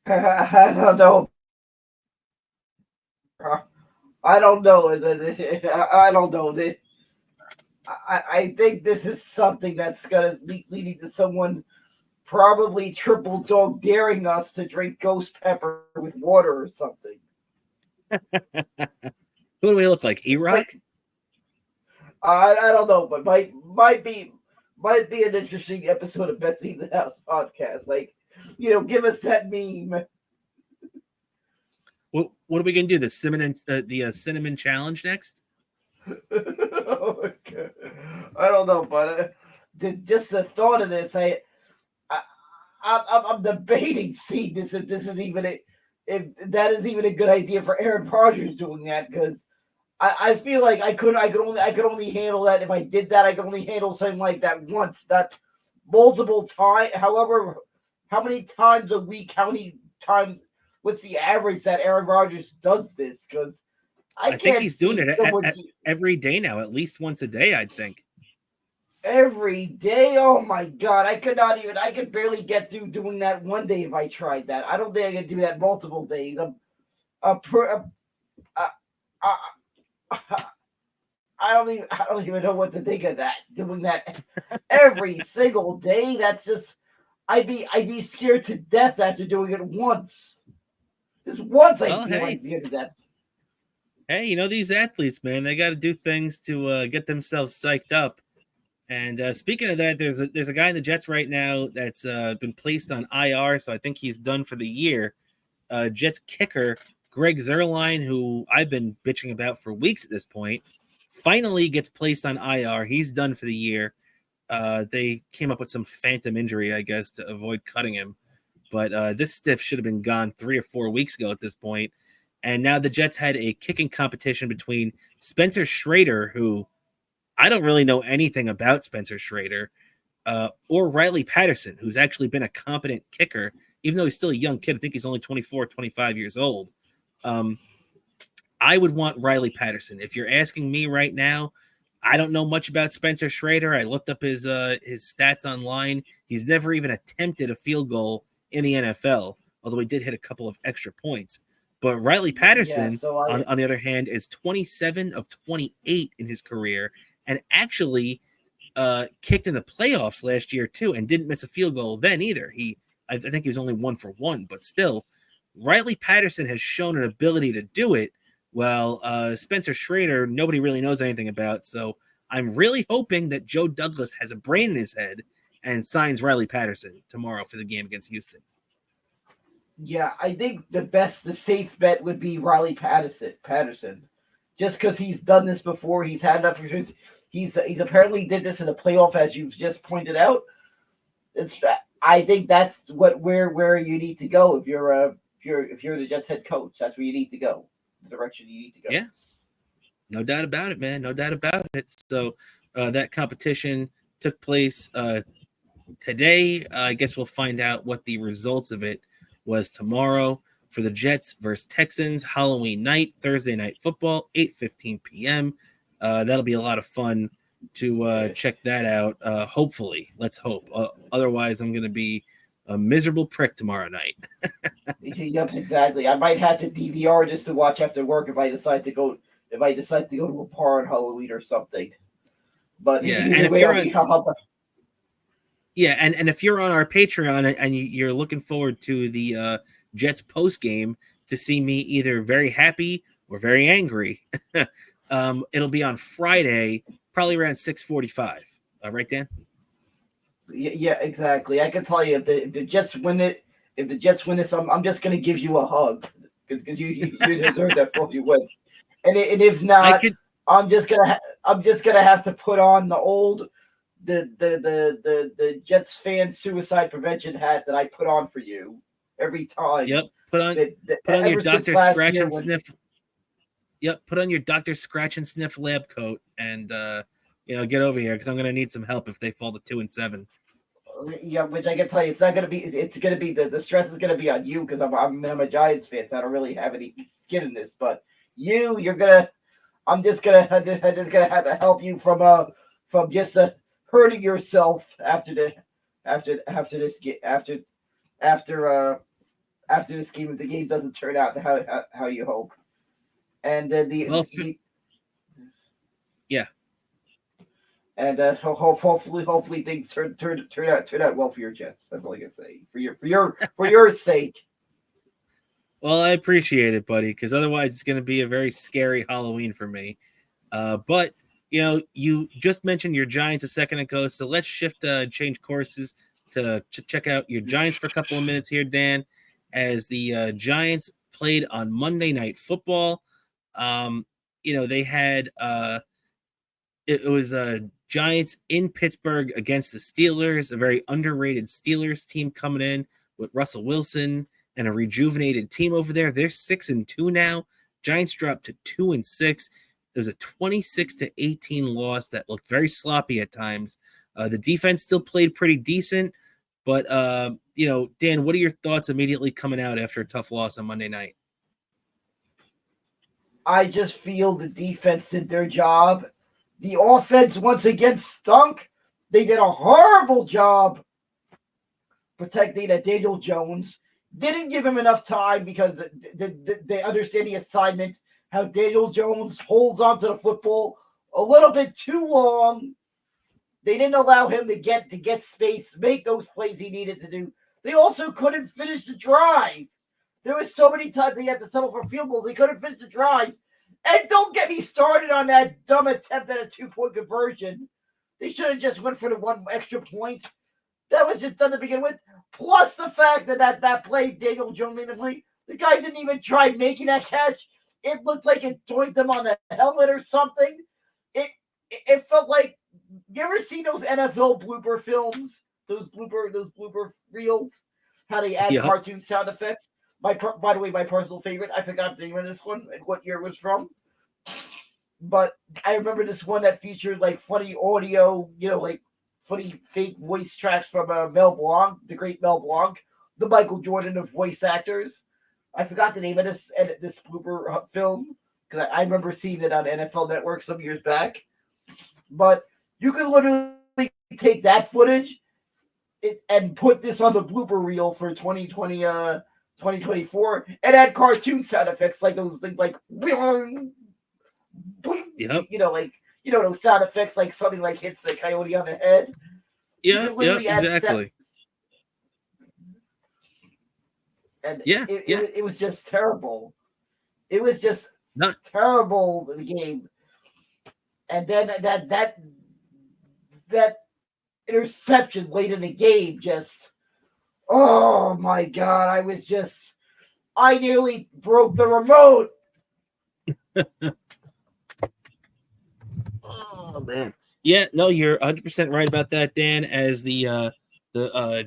I don't know. I don't know. I don't know. I think this is something that's going to be leading to someone probably triple dog daring us to drink ghost pepper with water or something. Who do we look like? E-Rock? I don't know, but might be an interesting episode of Best Seat in the House podcast. Like, give us that meme. What are we gonna do? The cinnamon challenge next? Oh my God. I don't know, but just the thought of this, I'm debating seeing this if this is even if that is even a good idea for Aaron Rodgers doing that, because I feel like I could only handle that if I did that. I could only handle something like that once, not multiple times. However, how many times a week? How many times? What's the average that Aaron Rodgers does this? Because I think he's doing it every day now, at least once a day, I think. Every day? Oh my God. I could barely get through doing that one day if I tried that. I don't think I could do that multiple days. I don't even know what to think of that. Doing that every single day. That's just, I'd be scared to death after doing it once. Just once I feel like scared to death. Hey, these athletes, man, they got to do things to get themselves psyched up. And speaking of that, there's a guy in the Jets right now that's been placed on IR, so I think he's done for the year. Jets kicker Greg Zuerlein, who I've been bitching about for weeks at this point, finally gets placed on IR. He's done for the year. They came up with some phantom injury, I guess, to avoid cutting him. But this stiff should have been gone 3 or 4 weeks ago at this point. And now the Jets had a kicking competition between Spencer Schrader, who I don't really know anything about Spencer Schrader, or Riley Patterson, who's actually been a competent kicker, even though he's still a young kid. I think he's only 24, 25 years old. I would want Riley Patterson. If you're asking me right now, I don't know much about Spencer Schrader. I looked up his stats online. He's never even attempted a field goal in the NFL, although he did hit a couple of extra points. But Riley Patterson, on the other hand, is 27 of 28 in his career, and actually kicked in the playoffs last year too, and didn't miss a field goal then either. I think he was only 1 for 1, but still, Riley Patterson has shown an ability to do it. Well, Spencer Schrader, nobody really knows anything about. So I'm really hoping that Joe Douglas has a brain in his head and signs Riley Patterson tomorrow for the game against Houston. Yeah, I think the safe bet would be Riley Patterson, just because he's done this before. He's had enough. He's apparently did this in the playoff, as you've just pointed out. I think that's where you need to go if you're the Jets head coach. That's where you need to go. The direction you need to go. Yeah, no doubt about it, man. No doubt about it. So that competition took place today. I guess we'll find out what the results of it was tomorrow for the Jets versus Texans. Halloween night, Thursday night football, 8:15 p.m. That'll be a lot of fun to check that out. Hopefully, let's hope. Otherwise, I'm going to be a miserable prick tomorrow night. Yep, exactly. I might have to DVR just to watch after work if I decide to go to a bar on Halloween or something. But yeah, and if you're and if you're on our Patreon and you're looking forward to the Jets post game to see me either very happy or very angry, It'll be on Friday, probably around 6:45. Right, Dan? Yeah, exactly. I can tell you if the Jets win it, if the Jets win this, I'm just gonna give you a hug because you deserve that for you win. And if I not, could. I'm just gonna have to put on the old the Jets fan suicide prevention hat that I put on for you every time. Yep. Put on That put on your ever since Doctor last Scratch year and when Sniff. Yep. Put on your Doctor Scratch and Sniff lab coat and get over here because I'm gonna need some help if they fall to 2-7. yeah, which I can tell you, it's not gonna be. It's gonna be the stress is gonna be on you because I'm a Giants fan, so I don't really have any skin in this. But you're gonna. I'm just gonna have to help you from just hurting yourself after this after after this game if the game doesn't turn out how you hope. And Well, the yeah. and hopefully things turn out well for your Jets. That's all I can say for your sake. Well, I appreciate it, buddy, because otherwise it's going to be a very scary Halloween for me. But you just mentioned your Giants a second ago, so let's change courses to check out your Giants for a couple of minutes here, Dan. As the Giants played on Monday Night Football, they had it was Giants in Pittsburgh against the Steelers, a very underrated Steelers team coming in with Russell Wilson and a rejuvenated team over there. They're 6-2 now. Giants dropped to 2-6. There was a 26-18 loss that looked very sloppy at times. The defense still played pretty decent, but Dan, what are your thoughts immediately coming out after a tough loss on Monday night? I just feel the defense did their job. The offense once again stunk. They did a horrible job protecting Daniel Jones. Didn't give him enough time because they understand the assignment. How Daniel Jones holds onto the football a little bit too long. They didn't allow him to get space, make those plays he needed to do. They also couldn't finish the drive. There was so many times they had to settle for field goals. They couldn't finish the drive. And don't get me started on that dumb attempt at a 2-point conversion. They should have just went for the one extra point. That was just done to begin with. Plus the fact that play, Daniel Jones made the play, the guy didn't even try making that catch. It looked like it doinked him on the helmet or something. It felt like, you ever seen those NFL blooper films? Those blooper reels? How they add Yep. cartoon sound effects? By the way, my personal favorite, I forgot the name of this one and what year it was from. But I remember this one that featured like funny audio, like funny fake voice tracks from Mel Blanc, the great Mel Blanc, the Michael Jordan of voice actors. I forgot the name of this blooper film because I remember seeing it on NFL Network some years back. But you can literally take that footage and put this on the blooper reel for 2024 and add cartoon sound effects like those things like Yep. those sound effects like something like hits the coyote on the head. You Yeah. can Yeah. literally add Exactly. and Yeah. Yeah. it was just terrible. It was just Not. terrible the game. And then that interception late in the game just, oh my god, I nearly broke the remote. Oh man. Yeah, no, you're 100% right about that, Dan. As the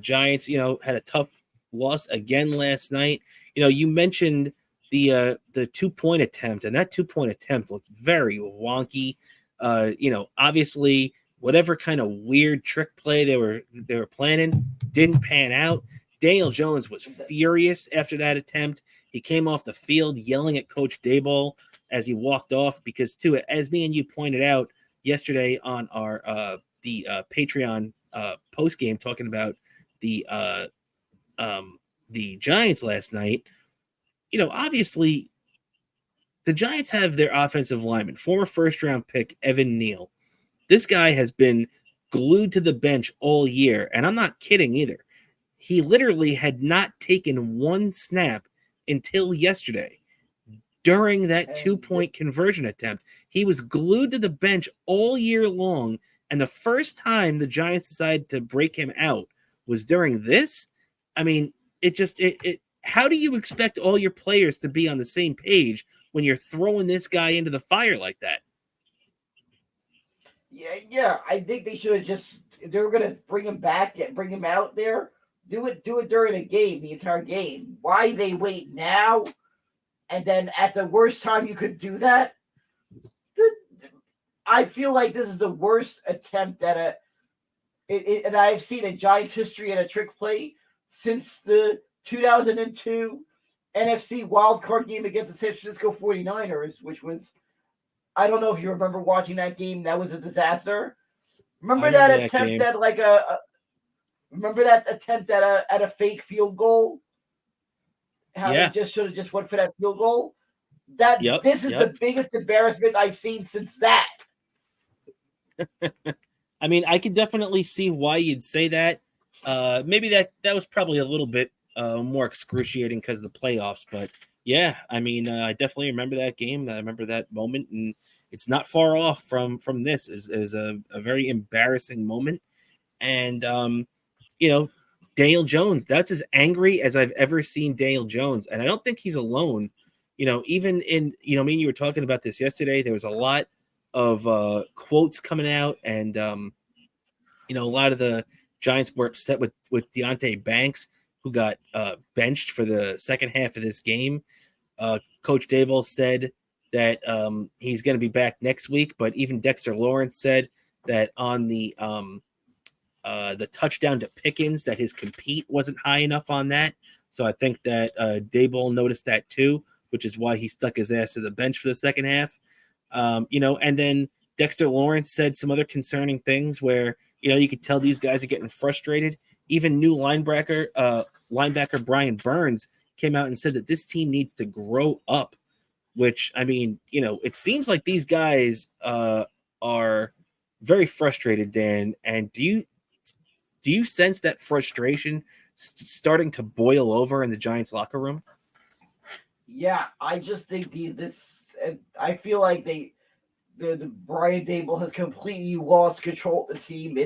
Giants, had a tough loss again last night. You mentioned the 2-point attempt, and that 2-point attempt looked very wonky. Obviously, whatever kind of weird trick play they were planning didn't pan out. Daniel Jones was furious after that attempt. He came off the field yelling at Coach Daboll as he walked off because, too, as me and you pointed out yesterday on our the Patreon post game, talking about the Giants last night. Obviously the Giants have their offensive lineman, former first round pick Evan Neal. This guy has been glued to the bench all year, and I'm not kidding either. He literally had not taken one snap until yesterday. during that And 2-point conversion attempt. He was glued to the bench all year long, and the first time the Giants decided to break him out was during this. I mean, it how do you expect all your players to be on the same page when you're throwing this guy into the fire like that? yeah, I think they should have just, if they were gonna bring him back, bring him out there, do it during a game, the entire game. Why they wait now and then at the worst time you could do that? I feel like this is the worst attempt at and I've seen a Giants history and a trick play since the 2002 NFC wildcard game against the San Francisco 49ers, which was, I don't know if you remember watching that game. That was a disaster. I Remember remember that that attempt game. at remember that attempt at a fake field goal? How they Yeah. just should have just went for that field goal? That Yep. This is Yep. the biggest embarrassment I've seen since that. I mean, I could definitely see why you'd say that. Maybe that was probably a little bit more excruciating because of the playoffs, but yeah, I mean, I definitely remember that game. I remember that moment, and it's not far off from this. Is a very embarrassing moment, and you know, Daniel Jones. That's as angry as I've ever seen Daniel Jones, and I don't think he's alone. Even in me and you were talking about this yesterday. There was a lot of quotes coming out, and a lot of the Giants were upset with Deontay Banks, who got benched for the second half of this game. Coach Dable said that he's going to be back next week, but even Dexter Lawrence said that on the touchdown to Pickens, that his compete wasn't high enough on that. So I think that Dable noticed that too, which is why he stuck his ass to the bench for the second half. And then Dexter Lawrence said some other concerning things where, you could tell these guys are getting frustrated. Even new linebacker Brian Burns came out and said that this team needs to grow up, which, I mean, it seems like these guys are very frustrated, Dan. And do you sense that frustration starting to boil over in the Giants locker room? Yeah, I just think I feel like the Brian Dable has completely lost control of the team.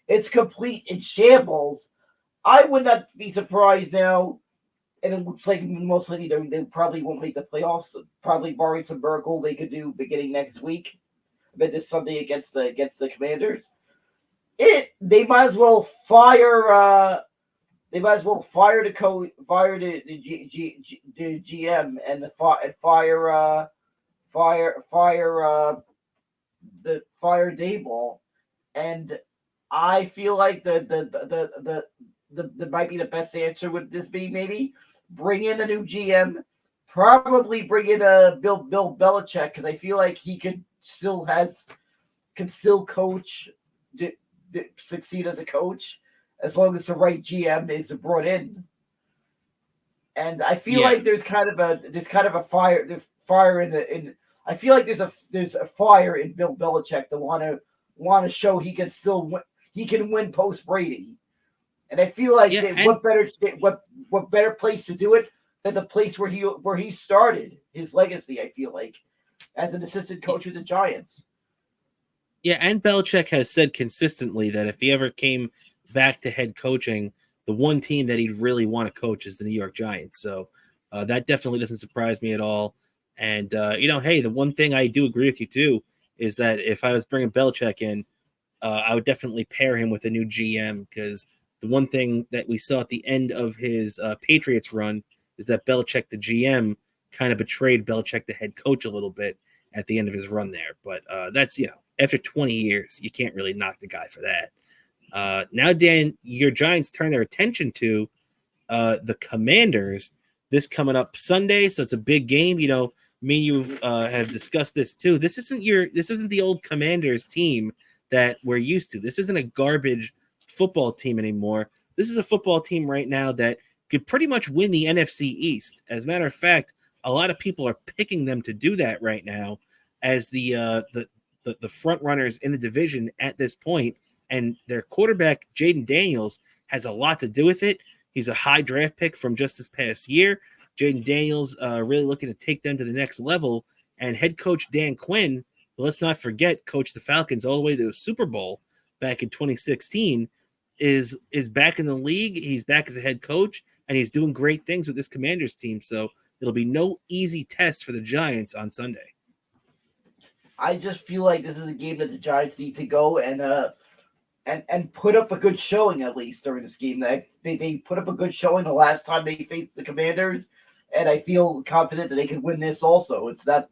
It's complete in shambles. I would not be surprised now, and it looks like most likely they probably won't make the playoffs. Probably barring some miracle they could do beginning next week, but this Sunday against the Commanders. They might as well fire. They might as well fire the GM and fire fire Dayball, and I feel like the might be the best answer. Would this be maybe bring in a new GM, probably bring in a Bill Belichick, because I feel like he can still coach, succeed as a coach, as long as the right GM is brought in. And I feel Yeah. like there's kind of a fire. There's fire in. I feel like there's a fire in Bill Belichick that want to show he can still win. He can win post Brady, and I feel like Yeah. that And what better place to do it than the place where he started his legacy. I feel like as an assistant coach with the Giants. Yeah, and Belichick has said consistently that if he ever came back to head coaching, the one team that he'd really want to coach is the New York Giants. So that definitely doesn't surprise me at all. And hey, the one thing I do agree with you too is that if I was bringing Belichick in, I would definitely pair him with a new GM, because the one thing that we saw at the end of his Patriots run is that Belichick, the GM, kind of betrayed Belichick, the head coach, a little bit at the end of his run there. But that's, after 20 years, you can't really knock the guy for that. Now, Dan, your Giants turn their attention to the Commanders this coming up Sunday, so it's a big game. Me and you have discussed this too. This isn't the old Commanders team that we're used to. This isn't a garbage football team anymore. This is a football team right now that could pretty much win the NFC East. As a matter of fact, a lot of people are picking them to do that right now as the front runners in the division at this point, and their quarterback Jaden Daniels has a lot to do with it. He's a high draft pick from just this past year. Jaden Daniels really looking to take them to the next level. And head coach Dan Quinn, let's not forget, coached the Falcons all the way to the Super Bowl back in 2016, is back in the league. He's back as a head coach, and he's doing great things with this Commanders team. So it'll be no easy test for the Giants on Sunday. I just feel like this is a game that the Giants need to go and put up a good showing at least during this game. They put up a good showing the last time they faced the Commanders, and I feel confident that they could win this also. It's that,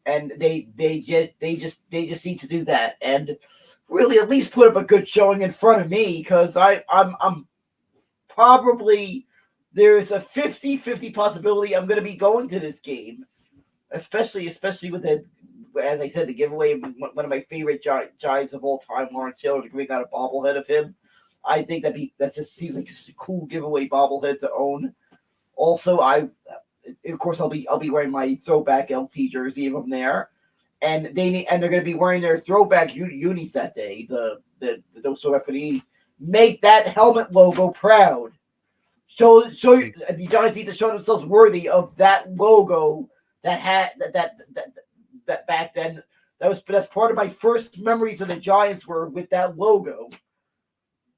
and they just need to do that and really at least put up a good showing in front of me, because I'm probably, there's a 50-50 possibility I'm going to be going to this game, especially with the, as I said, the giveaway of one of my favorite Giants of all time, Lawrence Taylor, to bring out a bobblehead of him. I think that just seems like just a cool giveaway bobblehead to own. Also, of course I'll be wearing my throwback LT jersey if I'm there, and they're going to be wearing their throwback unis that day. Those for the 80s. Make that helmet logo proud. Show the Giants need to show themselves worthy of that logo that had that back then. That's part of my first memories of the Giants were with that logo.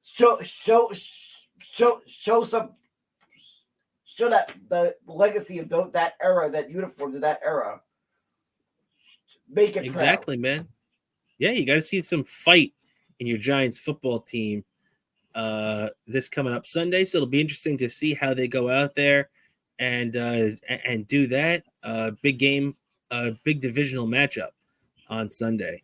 Show that the legacy of that era, that uniform to that era. Make it exactly, proud. Man. Yeah, you got to see some fight in your Giants football team this coming up Sunday. So it'll be interesting to see how they go out there and do that. Big game, big divisional matchup on Sunday.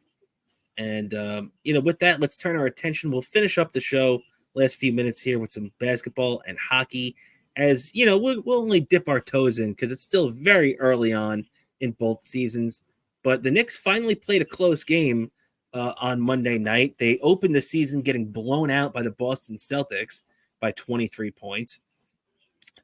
And with that, let's turn our attention. We'll finish up the show last few minutes here with some basketball and hockey. As you know, we'll only dip our toes in because it's still very early on in both seasons. But the Knicks finally played a close game on Monday night. They opened the season getting blown out by the Boston Celtics by 23 points.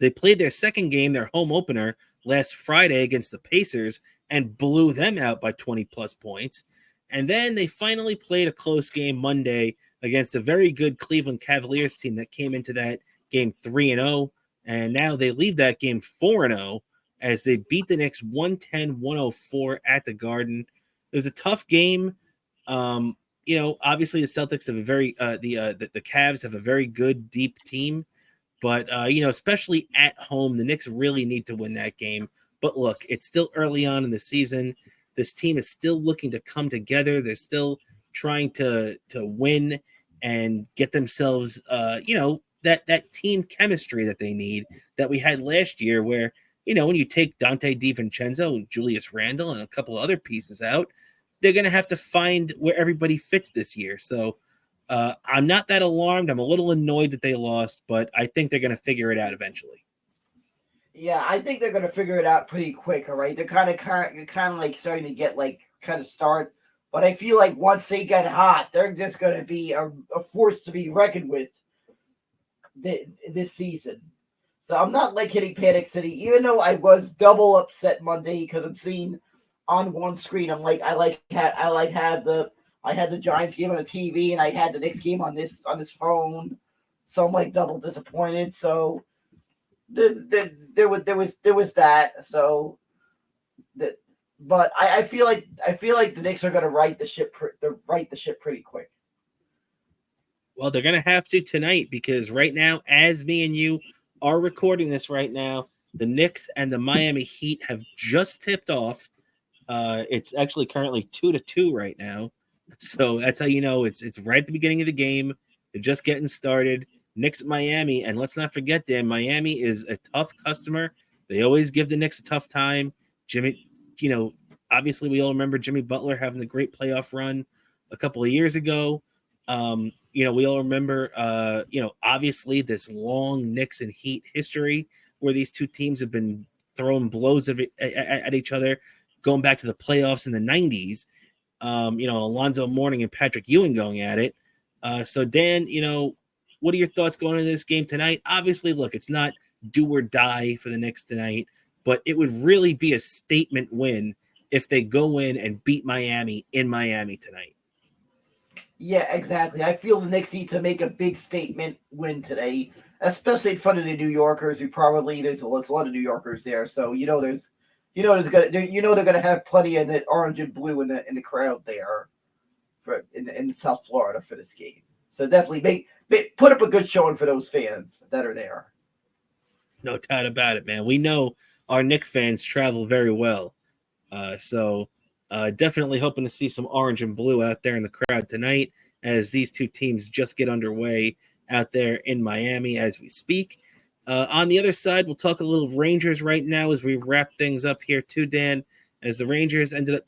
They played their second game, their home opener, last Friday against the Pacers and blew them out by 20 plus points. And then they finally played a close game Monday against a very good Cleveland Cavaliers team that came into that game 3-0. And now they leave that game 4-0 as they beat the Knicks 110-104 at the Garden. It was a tough game. Obviously the Celtics have a very the Cavs have a very good deep team, but especially at home, the Knicks really need to win that game. But look, it's still early on in the season. This team is still looking to come together. They're still trying to win and get themselves that team chemistry that they need, that we had last year, where when you take Dante DiVincenzo and Julius Randle and a couple of other pieces out, they're going to have to find where everybody fits this year. So I'm not that alarmed. I'm a little annoyed that they lost, but I think they're going to figure it out eventually. Yeah, I think they're going to figure it out pretty quick. All right, they're kind of like starting to get start, but I feel like once they get hot, they're just going to be a force to be reckoned with this season. So I'm not hitting Panic City, even though I was double upset Monday because I'm seeing on one screen. I had the Giants game on the TV and I had the Knicks game on this phone, so I'm double disappointed. So there was that. So that, but I feel like the Knicks are going to right the ship pretty quick. Well, they're going to have to tonight, because right now, as me and you are recording this right now, the Knicks and the Miami Heat have just tipped off. It's actually currently 2-2 right now. So that's how you know it's right at the beginning of the game. They're just getting started. Knicks at Miami, and let's not forget, Dan, Miami is a tough customer. They always give the Knicks a tough time. Jimmy, obviously we all remember Jimmy Butler having the great playoff run a couple of years ago. We all remember, obviously this long Knicks and Heat history where these two teams have been throwing blows at each other, going back to the playoffs in the 90s. Alonzo Mourning and Patrick Ewing going at it. So Dan, what are your thoughts going into this game tonight? Obviously, look, it's not do or die for the Knicks tonight, but it would really be a statement win if they go in and beat Miami in Miami tonight. Yeah, exactly. I feel the Knicks need to make a big statement win today, especially in front of the New Yorkers. Who probably there's a lot of New Yorkers there, so they're gonna have plenty of the orange and blue in the crowd there for in South Florida for this game. So definitely put up a good showing for those fans that are there. No doubt about it, man. We know our Knick fans travel very well. So definitely hoping to see some orange and blue out there in the crowd tonight as these two teams just get underway out there in Miami as we speak. On the other side, we'll talk a little Rangers right now as we wrap things up here too, Dan. As the Rangers ended up,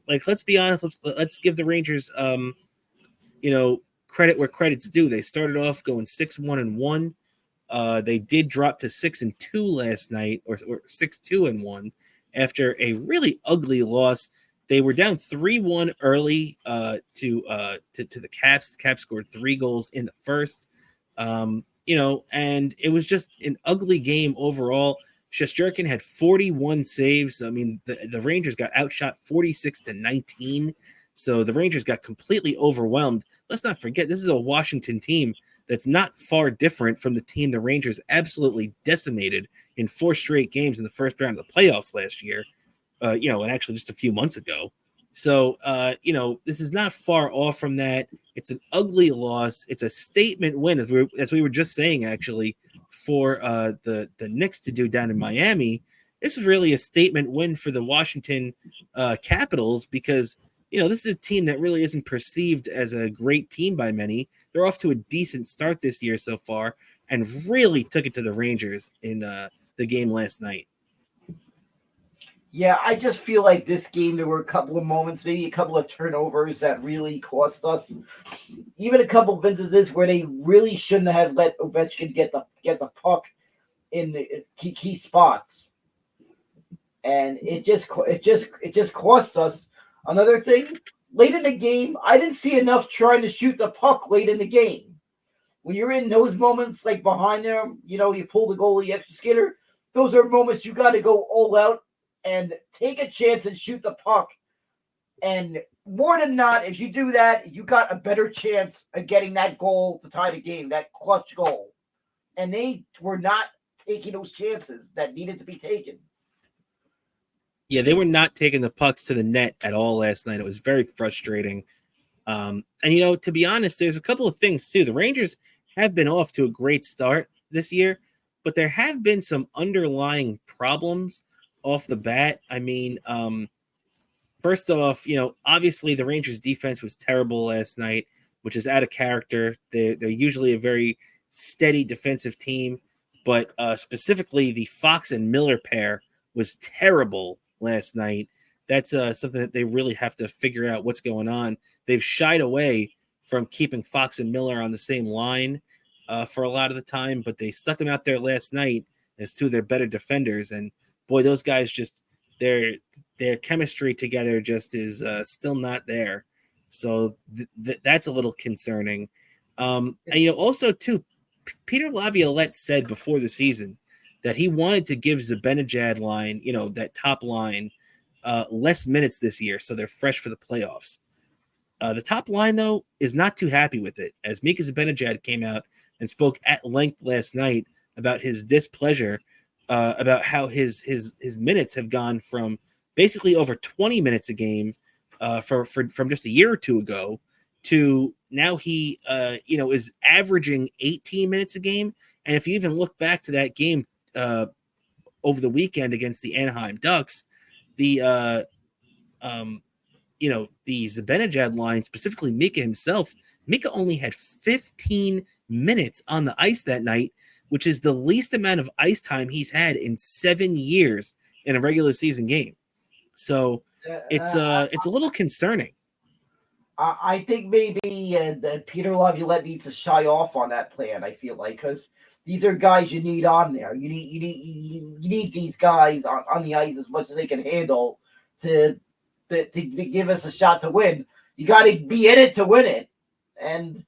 like, let's be honest, let's give the Rangers, credit where credit's due. They started off going 6-1-1. They did drop to 6-2 last night, or 6-2-1, after a really ugly loss. They were down 3-1 early to the Caps. The Caps scored 3 goals in the first. And it was just an ugly game overall. Shesterkin had 41 saves. I mean, the Rangers got outshot 46-19. So the Rangers got completely overwhelmed. Let's not forget, this is a Washington team that's not far different from the team the Rangers absolutely decimated in 4 straight games in the first round of the playoffs last year, and actually just a few months ago. So, this is not far off from that. It's an ugly loss. It's a statement win, as we were just saying, actually, for the Knicks to do down in Miami. This was really a statement win for the Washington Capitals because, this is a team that really isn't perceived as a great team by many. They're off to a decent start this year so far and really took it to the Rangers in the game last night. Yeah, I just feel like this game there were a couple of moments, maybe a couple of turnovers that really cost us. Even a couple of instances where they really shouldn't have let Ovechkin get the puck in the key spots, and it just cost us. Another thing, late in the game, I didn't see enough trying to shoot the puck late in the game. When you're in those moments, like behind them, you pull the goalie extra skater. Those are moments you got to go all out and take a chance and shoot the puck. And more than not, if you do that, you got a better chance of getting that goal to tie the game, that clutch goal. And they were not taking those chances that needed to be taken. Yeah, they were not taking the pucks to the net at all last night. It was very frustrating. And to be honest, there's a couple of things too. The Rangers have been off to a great start this year, but there have been some underlying problems off the bat. I mean, first off, obviously the Rangers defense was terrible last night, which is out of character. They're usually a very steady defensive team, but specifically the Fox and Miller pair was terrible last night. That's something that they really have to figure out what's going on. They've shied away from keeping Fox and Miller on the same line for a lot of the time, but they stuck them out there last night as two of their better defenders. And boy, those guys just their chemistry together just is still not there. So that's a little concerning. And also too, Peter Laviolette said before the season that he wanted to give Zibanejad line, that top line, less minutes this year, so they're fresh for the playoffs. The top line, though, is not too happy with it, as Mika Zibanejad came out and spoke at length last night about his displeasure about how his minutes have gone from basically over 20 minutes a game from just a year or two ago to now he is averaging 18 minutes a game. And if you even look back to that game over the weekend against the Anaheim Ducks, the the Zibanejad line, specifically Mika himself, Mika only had 15 minutes on the ice that night, which is the least amount of ice time he's had in 7 years in a regular season game. So it's a little concerning. I think maybe Peter Laviolette needs to shy off on that plan. I feel like because these are guys you need on there. You need these guys on the ice as much as they can handle to give us a shot to win. You got to be in it to win it, and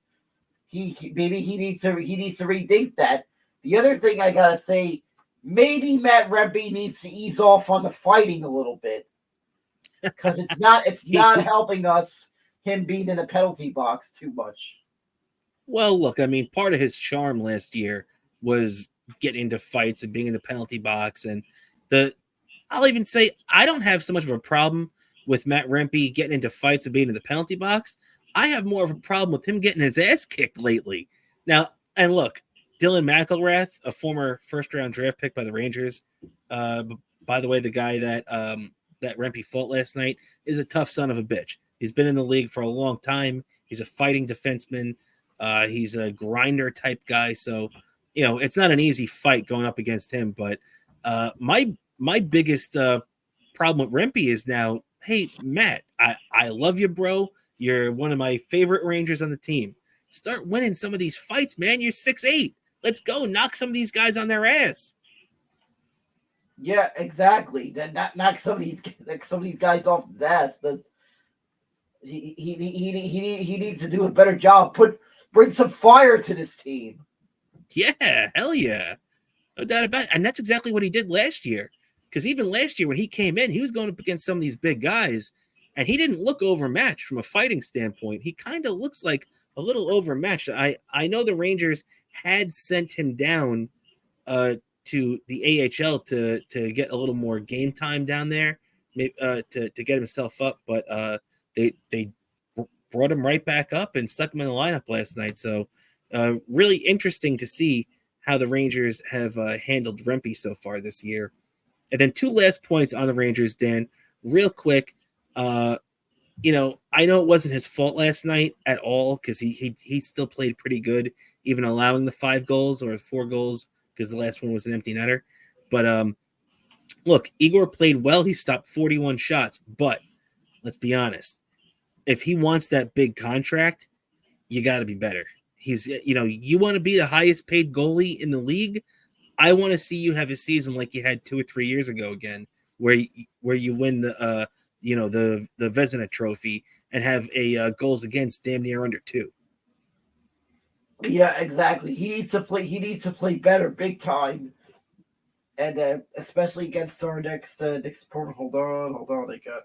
he needs to rethink that. The other thing I gotta say, maybe Matt Rempe needs to ease off on the fighting a little bit because it's not helping us him being in the penalty box too much. Well, look, I mean, part of his charm last year was getting into fights and being in the penalty box. And the I'll even say I don't have so much of a problem with Matt Rempe getting into fights and being in the penalty box. I have more of a problem with him getting his ass kicked lately. Now, and look, Dylan McElrath, a former first round draft pick by the Rangers, by the way, the guy that Rempe fought last night is a tough son of a bitch. He's been in the league for a long time. He's a fighting defenseman. He's a grinder type guy. So, it's not an easy fight going up against him. But my biggest problem with Rempe is now, hey, Matt, I love you, bro. You're one of my favorite Rangers on the team. Start winning some of these fights, man. You're 6'8". Let's go knock some of these guys on their ass. Yeah, exactly. Then knock some of these guys off his ass. He needs to do a better job. Bring some fire to this team. Yeah, hell yeah. No doubt about it. And that's exactly what he did last year. Because even last year when he came in, he was going up against some of these big guys, and he didn't look overmatched from a fighting standpoint. He kind of looks like a little overmatched. I know the Rangers had sent him down to the AHL to get a little more game time down there, to get himself up, but they brought him right back up and stuck him in the lineup last night. So really interesting to see how the Rangers have handled Rempe so far this year. And then two last points on the Rangers, Dan, real quick. I know it wasn't his fault last night at all because he still played pretty good, even allowing the 5 goals or 4 goals because the last one was an empty netter. But look, Igor played well. He stopped 41 shots. But let's be honest, if he wants that big contract, you got to be better. You want to be the highest paid goalie in the league. I want to see you have a season like you had 2 or 3 years ago again, where you win the the Vezina Trophy and have a goals against damn near under 2. Yeah, exactly. He needs to play. He needs to play better, big time, and especially against our next opponent. Hold on. I got.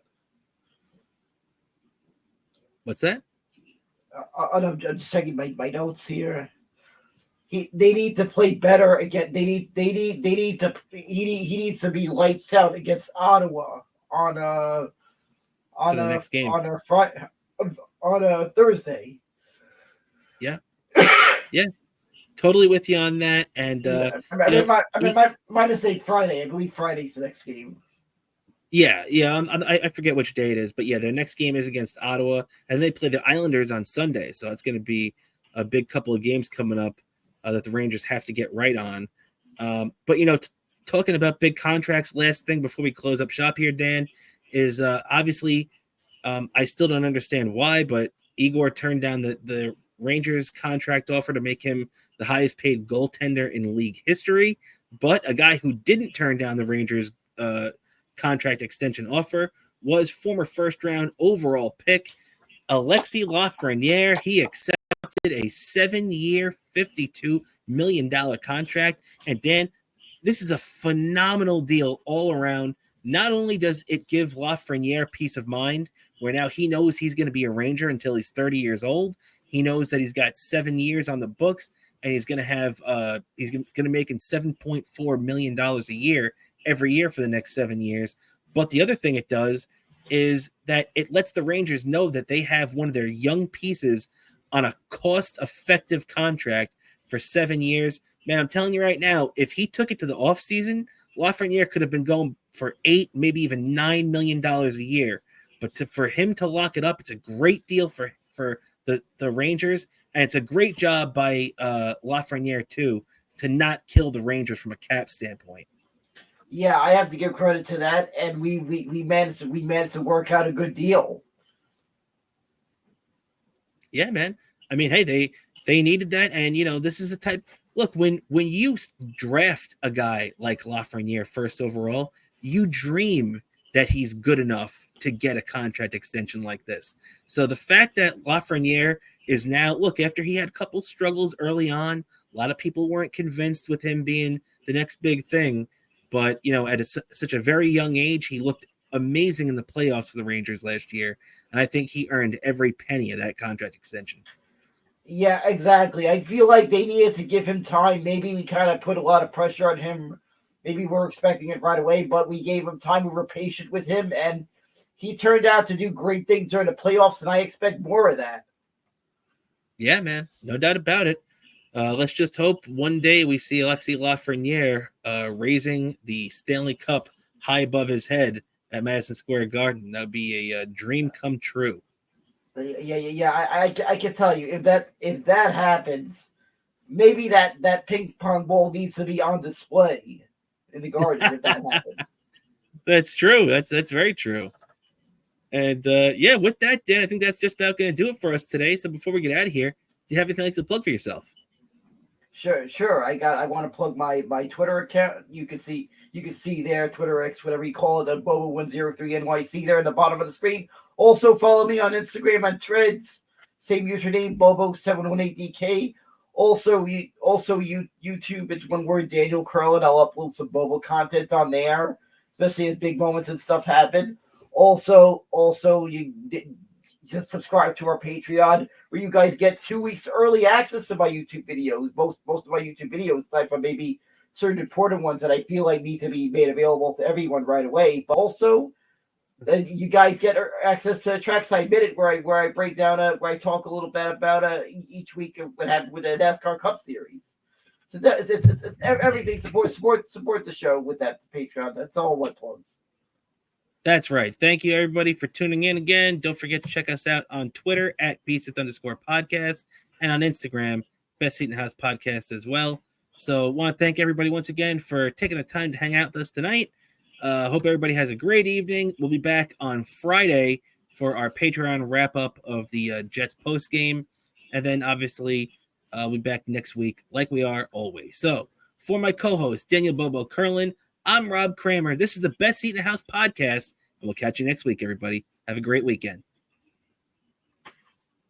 What's that? I'm just checking my notes here. They need to play better again. They need to he needs to be lights out against Ottawa on For the next game. on a Friday on a Thursday. Yeah. Yeah. Totally with you on that. And my mistake. Friday. I believe Friday's the next game. Yeah. I forget which day it is, but yeah, their next game is against Ottawa, and they play the Islanders on Sunday. So it's going to be a big couple of games coming up that the Rangers have to get right on. But talking about big contracts, last thing before we close up shop here, Dan, is obviously I still don't understand why, but Igor turned down the Rangers contract offer to make him the highest paid goaltender in league history. But a guy who didn't turn down the Rangers contract extension offer was former first round overall pick Alexis Lafreniere. He accepted a 7-year, $52 million contract. And Dan, this is a phenomenal deal all around. Not only does it give Lafreniere peace of mind, where now he knows he's going to be a Ranger until he's 30 years old. He knows that he's got 7 years on the books, and he's going to have he's going to make $7.4 million a year every year for the next 7 years. But the other thing it does is that it lets the Rangers know that they have one of their young pieces on a cost-effective contract for 7 years. Man, I'm telling you right now, if he took it to the offseason, Lafreniere could have been going for $8, maybe even $9 million a year. But for him to lock it up, it's a great deal for the Rangers, and it's a great job by Lafreniere too to not kill the Rangers from a cap standpoint. Yeah, I have to give credit to that, and we managed to work out a good deal. Yeah, man. I mean, hey, they needed that, and this is the type. Look, when you draft a guy like Lafreniere first overall, you dream that he's good enough to get a contract extension like this. So the fact that Lafreniere is now, look, after he had a couple struggles early on, a lot of people weren't convinced with him being the next big thing. But, at such a very young age, he looked amazing in the playoffs for the Rangers last year, and I think he earned every penny of that contract extension. Yeah, exactly. I feel like they needed to give him time. Maybe we kind of put a lot of pressure on him. Maybe we're expecting it right away, but we gave him time. We were patient with him, and he turned out to do great things during the playoffs, and I expect more of that. Yeah, man, no doubt about it. Let's just hope one day we see Alexis Lafreniere raising the Stanley Cup high above his head at Madison Square Garden. That would be a dream come true. Yeah. I can tell you if that happens, maybe that ping pong ball needs to be on display in the garden if that happens. That's true. That's very true. And yeah, with that, Dan, I think that's just about going to do it for us today. So before we get out of here, do you have anything like to plug for yourself? Sure. I want to plug my Twitter account. You can see there, Twitter X, whatever you call it, Bobo103NYC there in the bottom of the screen. Also follow me on Instagram and Threads. Same username, Bobo718DK. Also YouTube, it's one word, Daniel Curlin. I'll upload some Bobo content on there, especially as big moments and stuff happen. Also you just subscribe to our Patreon, where you guys get 2 weeks early access to my YouTube videos. Most of my YouTube videos, aside from maybe certain important ones that I feel like need to be made available to everyone right away. But also, you guys get access to a Trackside Minute, where I break down where I talk a little bit about each week of what happened with the NASCAR Cup Series. So it's everything. Support the show with that Patreon. That's all what plugs. That's right. Thank you, everybody, for tuning in again. Don't forget to check us out on Twitter at @BSith_podcast and on Instagram, Best Seat in the House Podcast as well. So want to thank everybody once again for taking the time to hang out with us tonight. Hope everybody has a great evening. We'll be back on Friday for our Patreon wrap-up of the Jets post-game. And then, obviously, we'll be back next week like we are always. So for my co-host, Daniel Bobo Curlin, I'm Rob Cramer. This is the Best Seat in the House podcast, and we'll catch you next week, everybody. Have a great weekend.